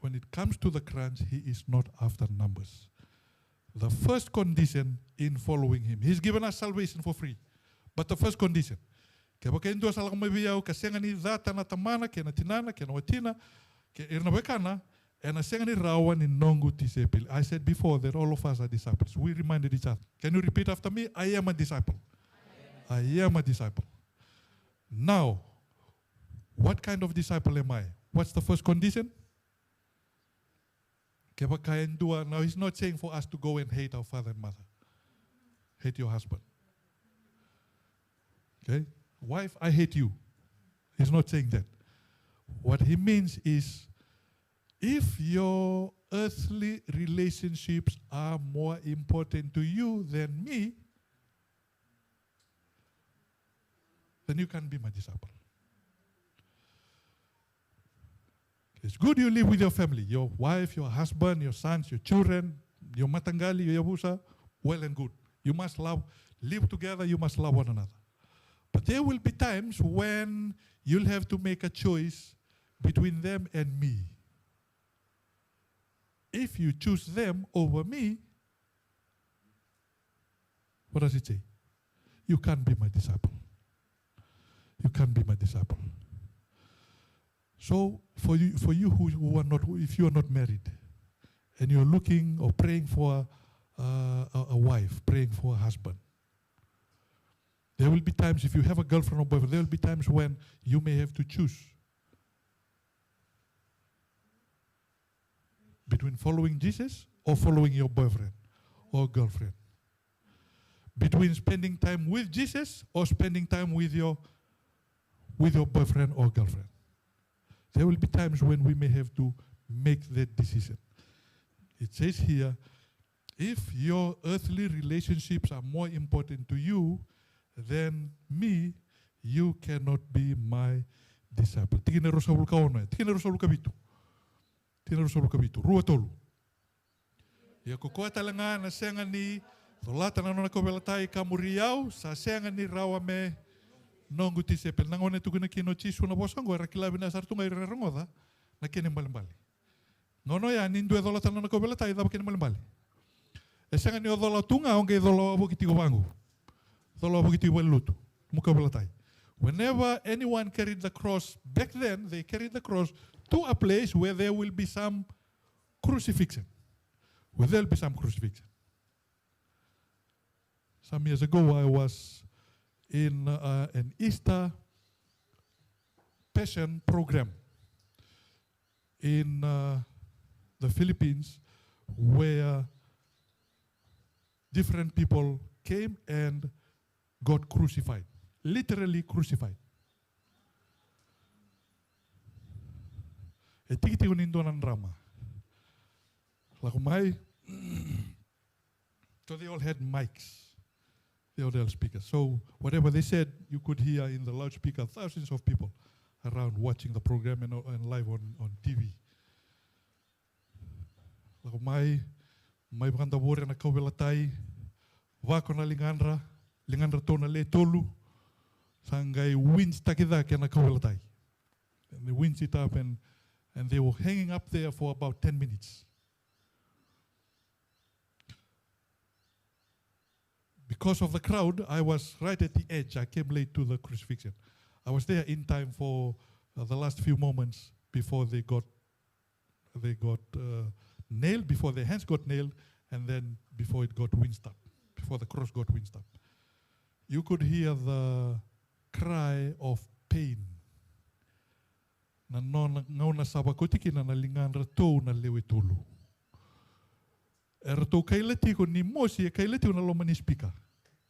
when it comes to the crunch, he is not after numbers. The first condition in following him, he's given us salvation for free. But the first condition, kaya baka endo sa lakong mabiyaw, kasenga ni data na tamana, kaya na tinana, kaya na watina, kaya irna bekana, and asenga ni rawan ni nongu Tisaipeli. I said before that all of us are disciples. We reminded each other. Can you repeat after me? I am a disciple. I am a disciple. Now, what kind of disciple am I? What's the first condition? Now he's not saying for us to go and hate our father and mother. Hate your husband. Okay? Wife, I hate you. He's not saying that. What he means is, if your earthly relationships are more important to you than me, then you can't be my disciple. It's good you live with your family, your wife, your husband, your sons, your children, your matangali, your yabusa, well and good. You must live together, you must love one another. But there will be times when you'll have to make a choice between them and me. If you choose them over me, what does it say? You can't be my disciple. You can't be my disciple. So for you who are not, if you are not married, and you're looking or praying for a wife, praying for a husband, there will be times, if you have a girlfriend or boyfriend, there will be times when you may have to choose between following Jesus or following your boyfriend or girlfriend. Between spending time with Jesus or spending time with your boyfriend or girlfriend. There will be times when we may have to make that decision. It says here, if your earthly relationships are more important to you than me, you cannot be my disciple. Tingin na ro sa ulkaono, tingin na ro sa ulkabitu. Tingin na ro sa ulkabitu. Rua tolu. Ia kokoa talanga na senga ni tolata na nona kobelatai kamuriau sa senga ni Wame nongu Tisaipeli. Nangone tu kina kino chisu na bosongo era kilabi na sartunga ira rongoda na kene mbalimbali. Ngono ya nindu edola tana na kobelatai daba kene mbalimbali. E senga ni odola tunga onge edola bokiti gobangu. Whenever anyone carried the cross, back then they carried the cross to a place where there will be some crucifixion. Where there will be some crucifixion. Some years ago I was in an Easter Passion program in the Philippines where different people came and got crucified, literally crucified. E tiki unindo ng drama. Lakumay, so they all had mics. They all had speakers. So whatever they said, you could hear in the loudspeaker, thousands of people around watching the program and live on TV. Lakumay, may banda bore na kaubelatai, wako na linganra tona le tolu, sangai winds takida kena kaubelatai. And they winds it up and they were hanging up there for about 10 minutes. because of the crowd, I was right at the edge. I came late to the crucifixion. I was there in time for the last few moments before they got nailed, before their hands got nailed, and then before it got winced up, before the cross got winced up. You could hear the cry of pain. Na ngauna sabakotiki na nalingan ratou na lewe tolu. E ratou kailati ko ni mosi e kailati na loma ni speaker.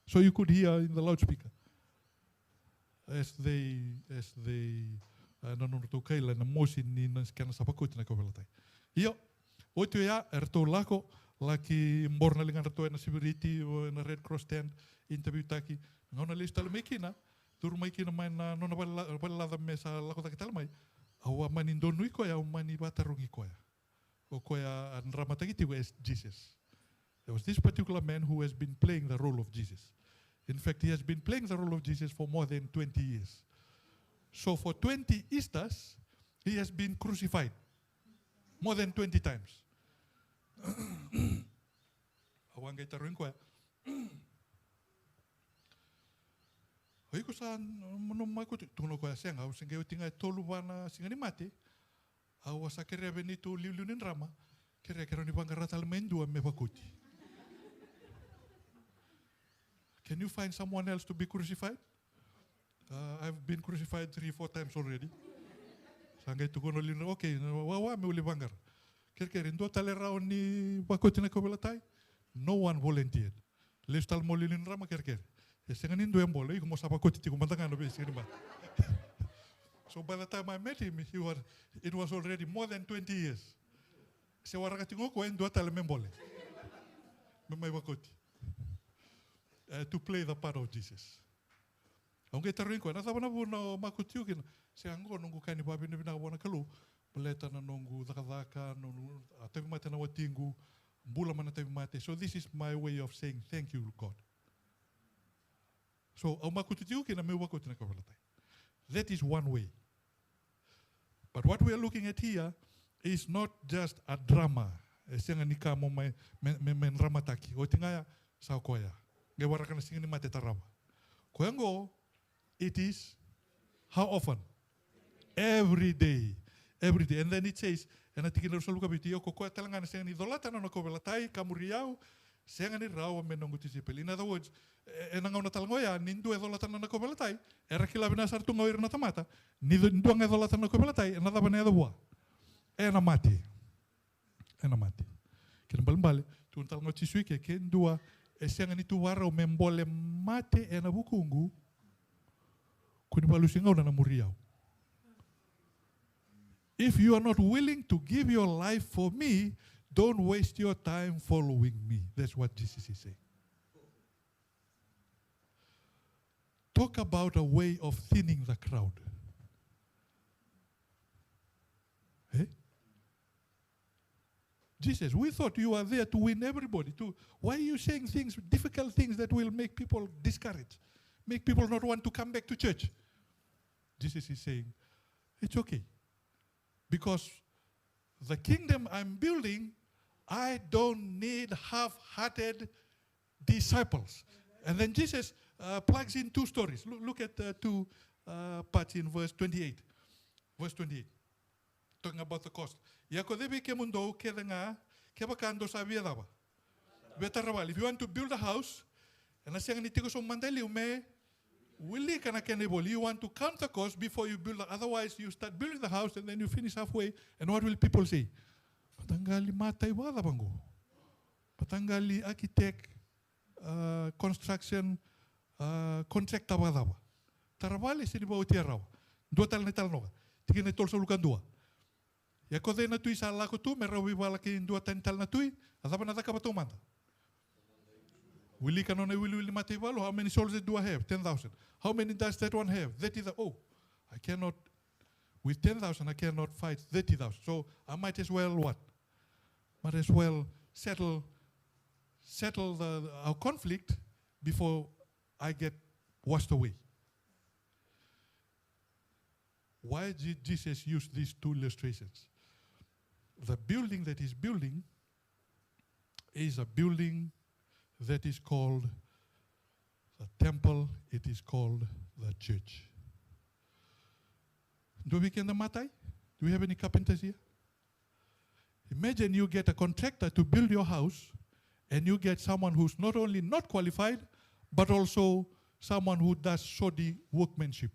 So you could hear in the loudspeaker. As they nanon ratou kaila na mosi ni na skana sabakoti na kawelatai. Iyo, oito ya e ratou lako laki mbor na lingan ratou na Severity o na Red Cross stand interview taki. Ngauna le stala mekina, turu maikina mai na nona balada mesa lako taki talamai. Awa mani ndonui koia, au mani batarungi koia. O koia an ramatagiti was Jesus. There was this particular man who has been playing the role of Jesus. In fact, he has been playing the role of Jesus for more than 20 years. So for 20 Easters, he has been crucified. More than 20 times. Awangai tarungi koia. Hoi ko sa mono mai ko tuno ko senga au singa utinga tolu wana singa ni mate au sa kere veni tu liu nin rama kere ni bangara tal mendu me bakuti. Can you find someone else to be crucified? I've been crucified 3-4 times already. Sanga tu kono liu okay wa me uli bangara. Kere ndo talera ni bakuti na ko belatai. No one volunteered. Lestal mo liu nin rama kere. So by the time I met him, it was already more than 20 years. To play the part of Jesus. So this is my way of saying thank you, God. So, that is one way. But what we are looking at here is not just a drama. It is how often? Every day. Every day. And then it says, and I think in other words, enangau na talngoya nindu edolatan na kobelatai era kilabina sartu ngawir na tamata nindu edolatan na kobelatai na dabane edabua ena mati ken balmbale tu talngo tisui ke ken dua esenga ni tu wara o membole mate ena bukungu kuni balusingau na muriau. If you are not willing to give your life for me, don't waste your time following me. That's what Jesus is saying. Talk about a way of thinning the crowd. Eh? Jesus, we thought you are there to win everybody. Why are you saying things, difficult things that will make people discouraged, make people not want to come back to church? Jesus is saying, it's okay. Because the kingdom I'm building, I don't need half-hearted disciples. And then Jesus plugs in two stories. Look at two parts in verse 28. Verse 28. Talking about the cost. If you want to build a house, you want to count the cost before you build it. Otherwise, you start building the house and then you finish halfway. And what will people say? Patangali matay wala bango. Patangali architect, construction, contractor wala ba. Tarawali sini ba utiaraw. Dua tal netal noga. Tigin netol sa lukan dua. Ya kode na tui sa lako tu merawi wala ki dua tal na tui. Adapa na taka batumanda. Willi kanone willi matay walo. How many souls do I have? 10,000. How many does that one have? 30,000. Oh, I cannot. With 10,000, I cannot fight 30,000. So I might as well what? Might as well settle our conflict before I get washed away. Why did Jesus use these two illustrations? The building that he's building is a building that is called the temple, it is called the church. Do we get the matai? Do we have any carpenters here? Imagine you get a contractor to build your house, and you get someone who's not only not qualified, but also someone who does shoddy workmanship.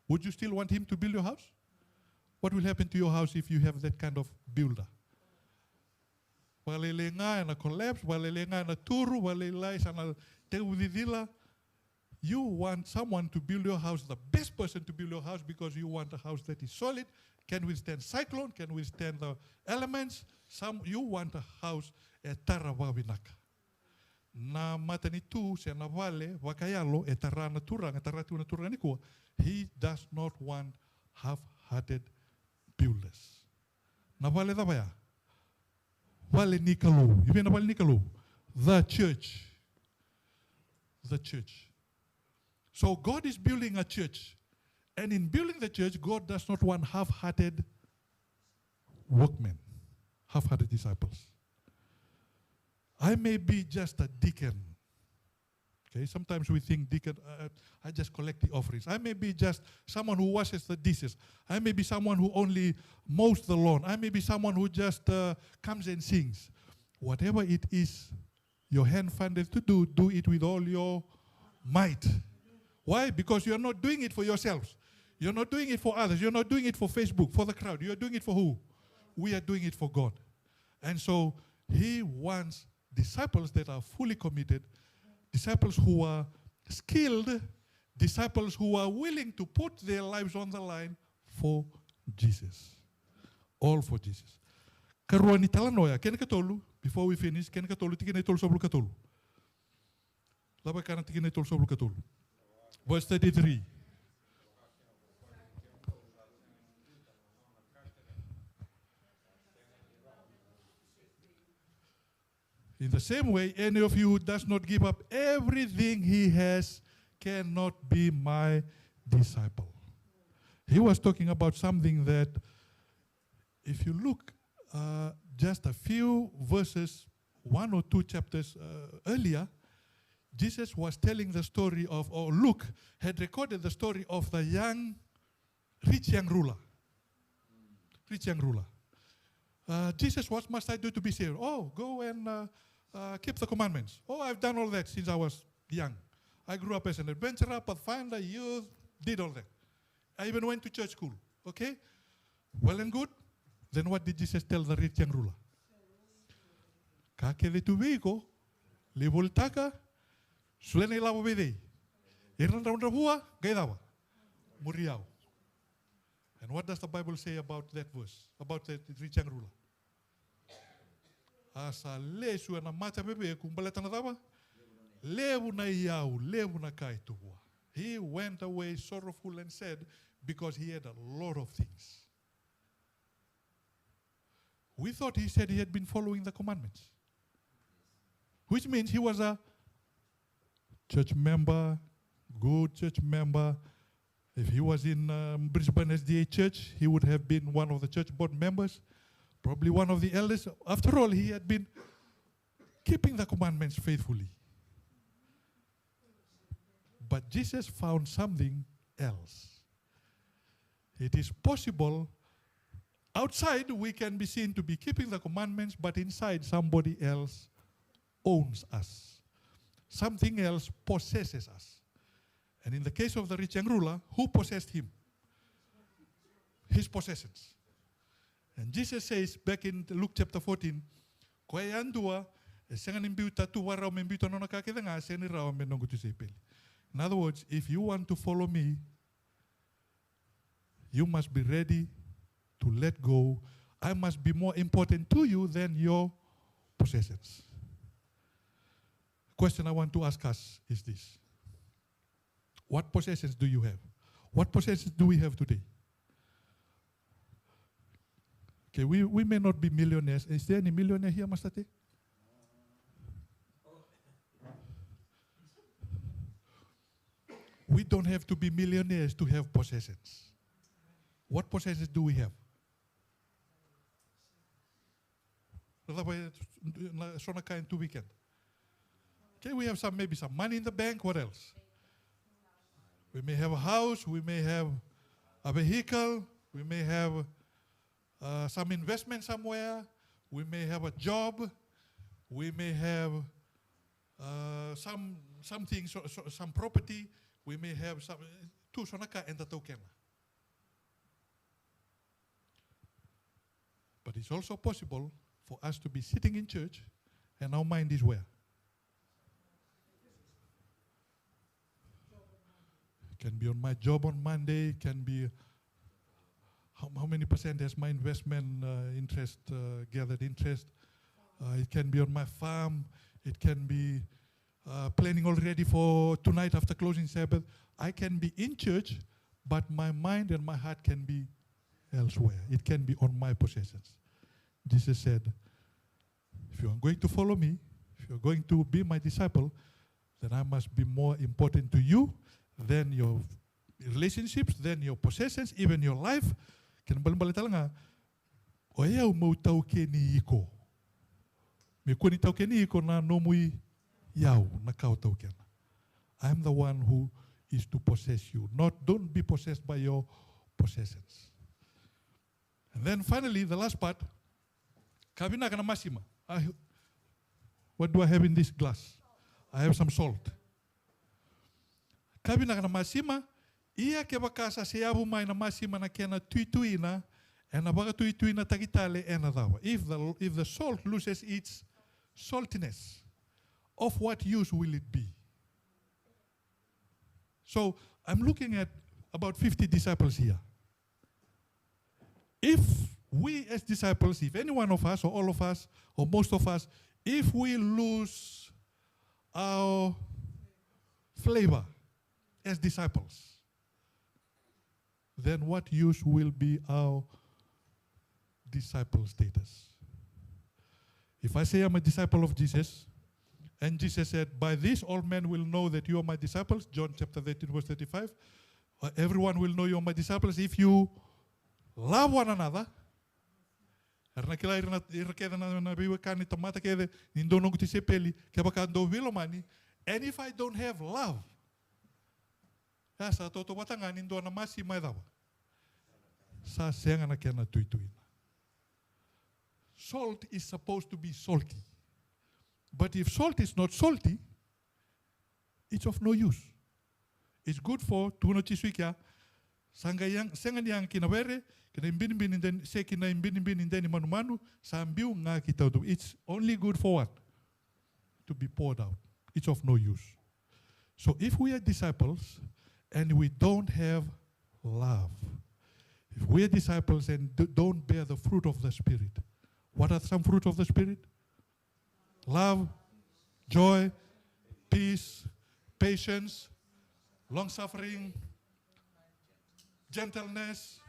Would you still want him to build your house? What will happen to your house if you have that kind of builder? Walelenga na collapse, walelenga na turu, walelai sana teudidila. You want someone to build your house, the best person to build your house, because you want a house that is solid, can withstand cyclone, can withstand the elements. You want a house etara wawinaka. Na matani tu se na vale wakayalo etara na turang nikua. He does not want half-hearted builders. Na vale dabaya. Vale nikalo. You mean vale nikalo? The church. The church. So God is building a church. And in building the church, God does not want half-hearted workmen, half-hearted disciples. I may be just a deacon. Okay, sometimes we think deacon, I just collect the offerings. I may be just someone who washes the dishes. I may be someone who only mows the lawn. I may be someone who just comes and sings. Whatever it is your hand funded to do, do it with all your might. Why? Because you're not doing it for yourselves. You're not doing it for others. You're not doing it for Facebook, for the crowd. You're doing it for who? We are doing it for God. And so he wants disciples that are fully committed, disciples who are skilled, disciples who are willing to put their lives on the line for Jesus. All for Jesus. Karuani talanoya, ken katolu, before we finish, ken katolu, tikine tolu soblu katolu. Laba kana tikine tolu soblu katolu. Verse 33. In the same way, any of you who does not give up everything he has cannot be my disciple. He was talking about something that, if you look just a few verses, 1 or 2 chapters earlier, Jesus was telling the story of, or Luke had recorded the story of the rich young ruler. Rich young ruler. Jesus, what must I do to be saved? Oh, go and keep the commandments. Oh, I've done all that since I was young. I grew up as an adventurer, pathfinder, youth, did all that. I even went to church school. Okay? Well and good. Then what did Jesus tell the rich young ruler? Kake de tu vehicle, levu taka, sulene lava vedei. Irna raunda hua, gaidawa. Muriau. And what does the Bible say about that verse, about the rich young ruler? Asa lesu na mata bebe kumbaleta na dava. Levu na iau, levu na kai tuhua. He went away sorrowful and sad because he had a lot of things. We thought he said he had been following the commandments, which means he was a church member, good church member. If he was in Brisbane SDA Church, he would have been one of the church board members, probably one of the elders. After all, he had been keeping the commandments faithfully. But Jesus found something else. It is possible, outside we can be seen to be keeping the commandments, but inside somebody else owns us. Something else possesses us. And in the case of the rich young ruler, who possessed him? His possessions. And Jesus says back in Luke chapter 14, in other words, if you want to follow me, you must be ready to let go. I must be more important to you than your possessions. The question I want to ask us is this. What possessions do you have? What possessions do we have today? Okay, we may not be millionaires. Is there any millionaire here, Mastate? We don't have to be millionaires to have possessions. What possessions do we have? Okay, we have maybe some money in the bank. What else? We may have a house. We may have a vehicle. We may have some investment somewhere. We may have a job. We may have something, some property. We may have some. Tu sonaka enda tokena. But it's also possible for us to be sitting in church and our mind is where? It can be on my job on Monday, it can be how many percent has my investment interest, gathered interest. It can be on my farm, it can be planning already for tonight after closing Sabbath. I can be in church, but my mind and my heart can be elsewhere. It can be on my possessions. Jesus said, if you are going to follow me, if you are going to be my disciple, then I must be more important to you than your relationships, than your possessions, even your life. Kena balik-balik nga, o eu mau tau ke ni iko. Me kuni tau ke ni iko na nomui yau na kau tau kena. I'm the one who is to possess you. Don't be possessed by your possessions. And then finally, the last part, kabina kana masima. What do I have in this glass? I have some salt. Kabina kana masima, ia ke bakasa se abu mai na masima na kena tuituina, and na baga tuituina tagitale ena dawa. If the salt loses its saltiness, of what use will it be? So I'm looking at about 50 disciples here. If we as disciples, if any one of us or all of us or most of us, if we lose our flavor as disciples, then what use will be our disciple status? If I say I'm a disciple of Jesus, and Jesus said, by this all men will know that you are my disciples, John chapter 13, verse 35, everyone will know you are my disciples if you love one another. And if I don't have love, salt is supposed to be salty. But if salt is not salty, it's of no use. It's good for tuno chisuika sanga yang sengan yang kinawere kina imbin den se kina imbin den manu sambiu nga kita do. It's only good for what? To be poured out. It's of no use. So if we are disciples and we don't have love, if we are disciples and don't bear the fruit of the Spirit, what are some fruit of the Spirit? Love, joy, peace, patience, long-suffering, gentleness,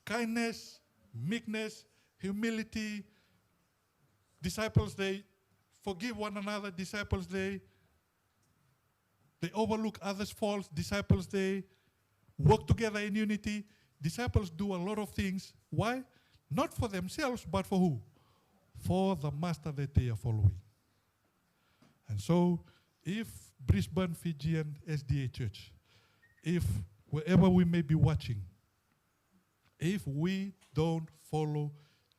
kindness, meekness, humility. Disciples, they forgive one another. Disciples, they overlook others' faults. Disciples, they work together in unity. Disciples do a lot of things. Why? Not for themselves, but for who? For the master that they are following. And so, if Brisbane, Fijian SDA Church, if wherever we may be watching, if we don't follow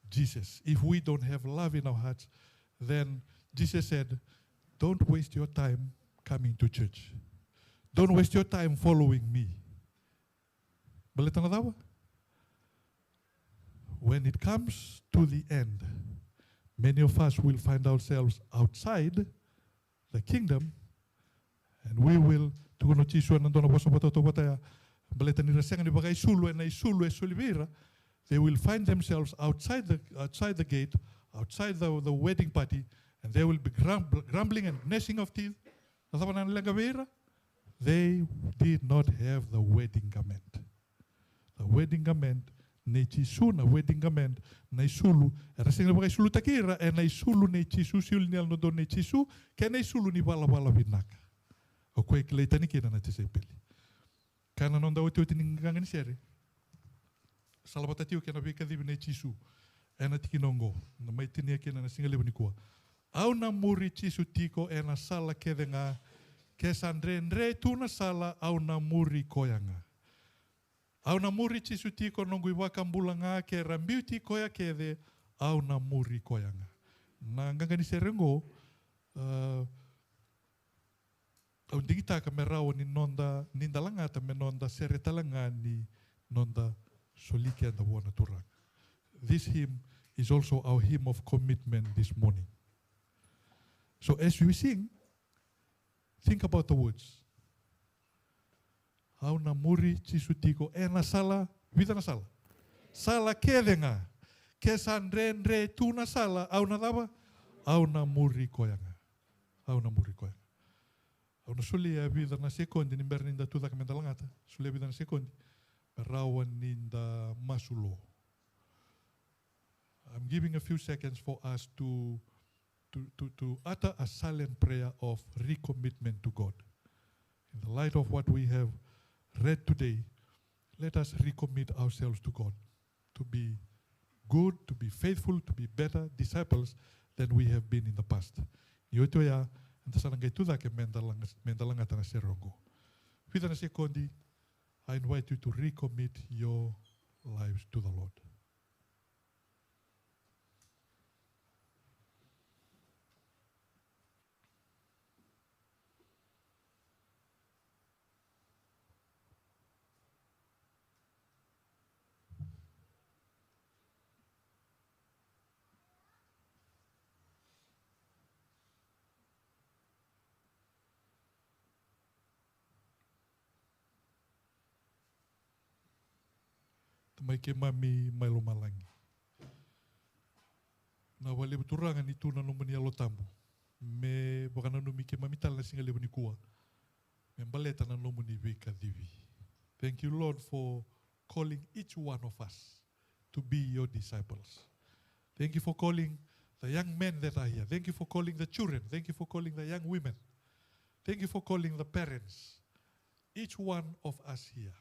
Jesus, if we don't have love in our hearts, then Jesus said, don't waste your time coming to church. Don't waste your time following me. When it comes to the end, many of us will find ourselves outside the kingdom, and we will they will find themselves outside the gate, outside the wedding party, and they will be grumbling and gnashing of teeth. They did not have the wedding garment. The wedding garment Nechisu na wedding garment na isulu rasing na isulu takira na isulu nechisu siul no do nechisu ke na isulu ni bala binaka o ko ekleita ni kina na Tisaipeli kana non da oti ningang ni sere salabata tiu ke na bika di nechisu na tikinongo na mai tinia kina na singale ni ko Au na muri chisu tiko e na sala kedenga, ke sandre tuna sala au na muri koyanga. Au na muri chisu tiko nongui waka mbulanga ke rambiuti koya kede au na muri koyanga. Na ngangani serengo, au digita ka merao ni nonda nindalanga me nonda seretalanga ni nonda solike and the wana turang. This hymn is also our hymn of commitment this morning. So as we sing, think about the words. Au na muri chisu tiko e na sala, vida na sala. Sala kedenga, ke sandre tu na sala, au na daba, au na muri koyanga. Au na muri koyanga. Au na suli a vida na sekondi, ni ber ninda tuda kamenda langata, suli a vida na sekondi, rawa ninda masulo. I'm giving a few seconds for us to utter a silent prayer of recommitment to God. In the light of what we have read today, let us recommit ourselves to God, to be good, to be faithful, to be better disciples than we have been in the past. Ito ya, anta sanangay tuda ke mendalanga tana serongo. Vida na sekondi, I invite you to recommit your lives to the Lord. Mai ke mami mai lo malangi. Na wale beturanga ni tuna no mani alo tambu. Me bakana no mi ke mami tala singa lebu ni kua. Me baleta na no mani veka divi. Thank you, Lord, for calling each one of us to be your disciples. Thank you for calling the young men that are here. Thank you for calling the children. Thank you for calling the young women. Thank you for calling the parents. Each one of us here.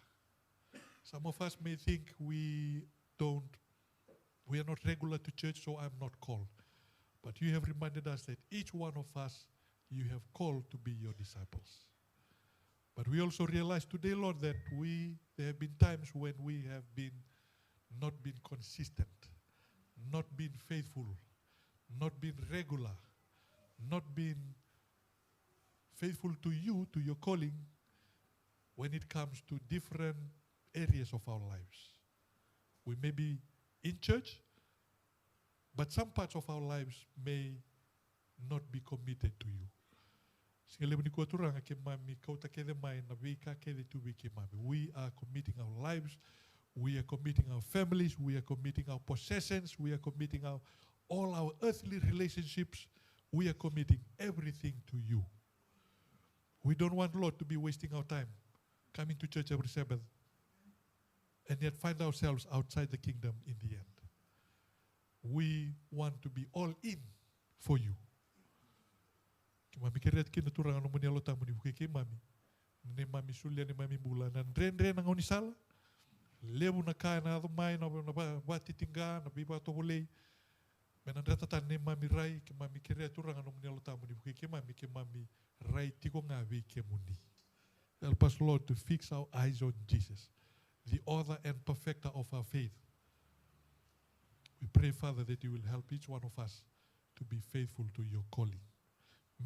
Some of us may think we are not regular to church, so I'm not called. But you have reminded us that each one of us, you have called to be your disciples. But we also realize today, Lord, that there have been times when we have not been consistent, not been faithful, not been regular, not been faithful to you, to your calling, when it comes to different areas of our lives. We may be in church, but some parts of our lives may not be committed to you. We are committing our lives, we are committing our families, we are committing our possessions, we are committing all our earthly relationships, we are committing everything to you. We don't want, Lord, to be wasting our time coming to church every Sabbath and yet find ourselves outside the kingdom in the end. We want to be all in for you. Mami keret kina turang anu muni alota muni buke mami. Ne mami sulia ne mami Bula na ndre na ngoni sala. Levu na kaya na mai na bati tingga na biba to bolei. Menandra tata ne mami rai ke mami keret turang anu muni alota muni buke mami rai tiko ngawe ke muni. Help us, Lord, to fix our eyes on Jesus, the author and perfecter of our faith. We pray, Father, that you will help each one of us to be faithful to your calling.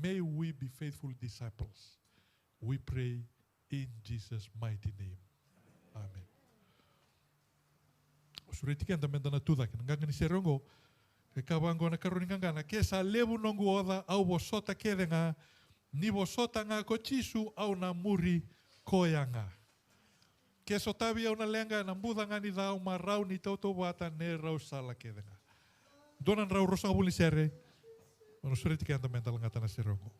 May we be faithful disciples. We pray in Jesus' mighty name. Amen. Suretikan tamenda na tuda nganga ni serongo ke kabango na karoni nganga ke sa levu nongu oda au bosota kedenga ni bosota nga kochisu au na muri koyanga. Ke sotabi au na lenga na mbuda ngani da uma rau ni toto wata ne rau sala kedenga. Donan rau rosang buli sere. Ono suretikan tamenda ngata na serongo.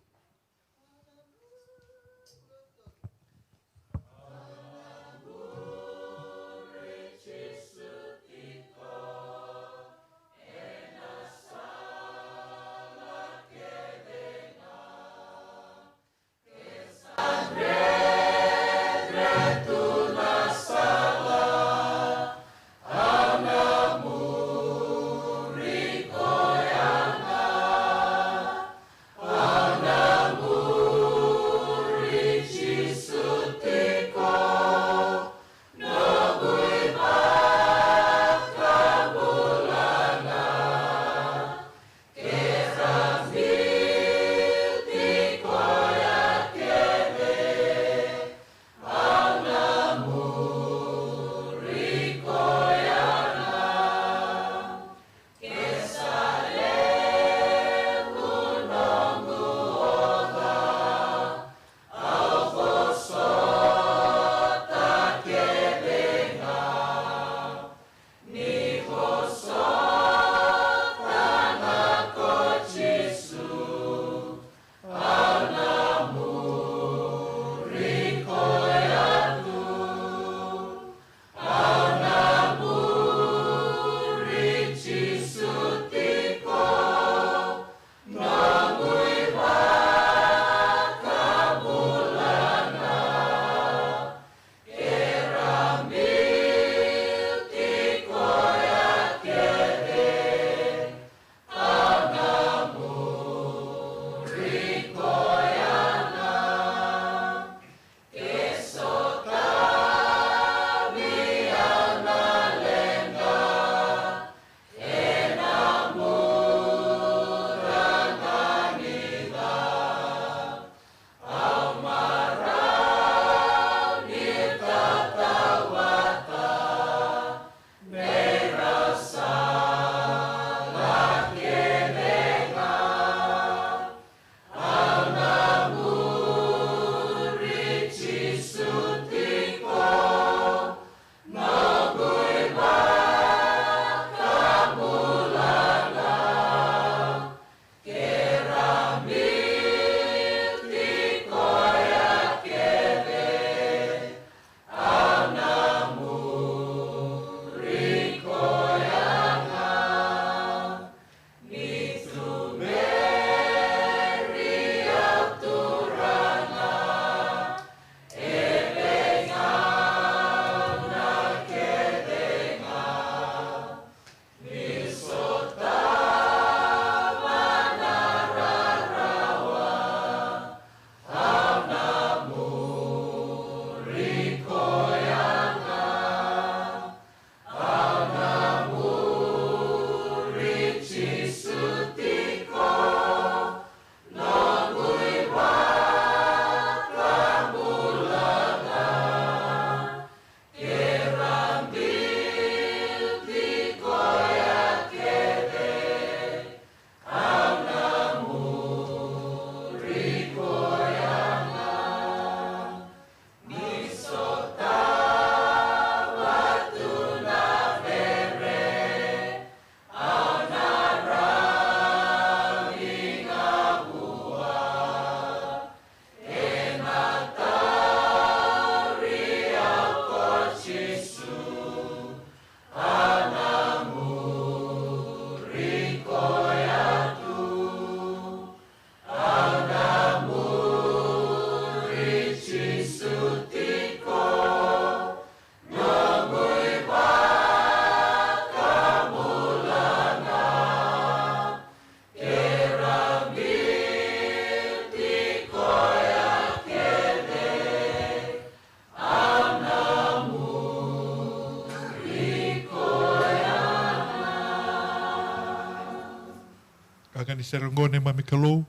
Kagani serangone mami kalou.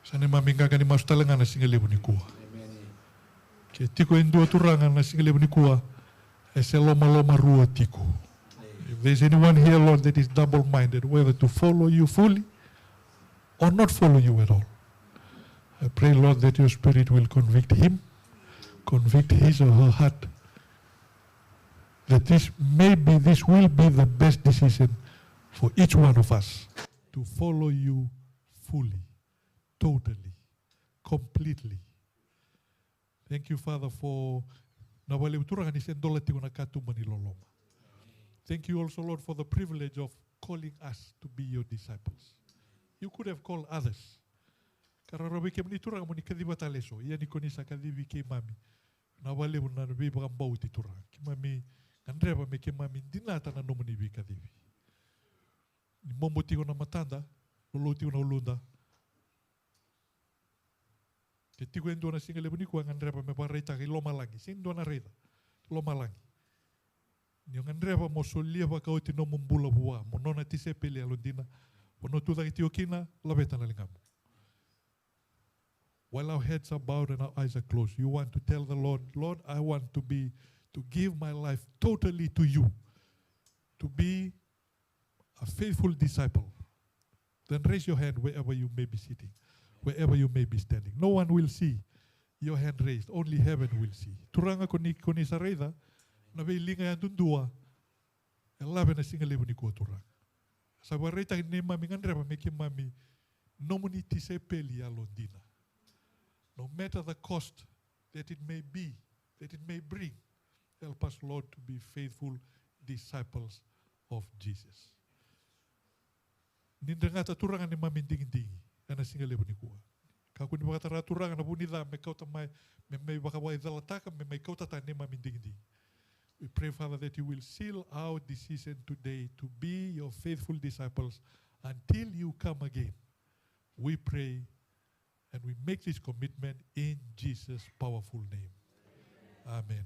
Sane mami kagani maustalangana singa levu ni kua. Ke tiko indua turanga na singa levu ni kua. Ese loma rua tiko. If there's anyone here, Lord, that is double-minded, whether to follow you fully or not follow you at all, I pray, Lord, that your Spirit will convict him, convict his or her heart, that this will be the best decision for each one of us to follow you fully, totally, completely. Thank you, Father, for thank you also, Lord, for the privilege of calling us to be your disciples. You could have called others. Kararabe ke mni turanga moni kadiba taleso. Ia ni konisa kadivi ke mami. Na wale muna nabi bagambau ti turanga. Ke mami ngandreba me ke mami dinata na nomoni bi kadivi. Ni mombo tiko na matanda, lolo tiko na ulunda. Ke tiko endo na singa lebuni kuwa ngandreba me barreita ke loma langi. Sindo na reita, loma langi. Ni ngandreba mo solia baka oti no Bula bua. Mo nona Tisaipeli alondina. Ono tu daki tiokina, labeta na lingamu. While our heads are bowed and our eyes are closed, you want to tell the Lord, Lord, I want to give my life totally to you, to be a faithful disciple. Then raise your hand wherever you may be sitting, wherever you may be standing. No one will see your hand raised, only heaven will see. Turanga koni sareda, na vei linga ya tundua, elabe na singa lebu ni kua turanga. Sa wareta ni mami ngandreba meki mami nomoni Tisaipeli alondina. No matter the cost that it may be, that it may bring, help us, Lord, to be faithful disciples of Jesus. Nindangata turanga ni mami dingi ana singa lebu ni kua. Kako ni bakatara turanga na bunida me kauta mai me mai bakawai dalataka me mai kauta ta ni mami dingi. We pray, Father, that you will seal our decision today to be your faithful disciples until you come again. We pray and we make this commitment in Jesus' powerful name. Amen.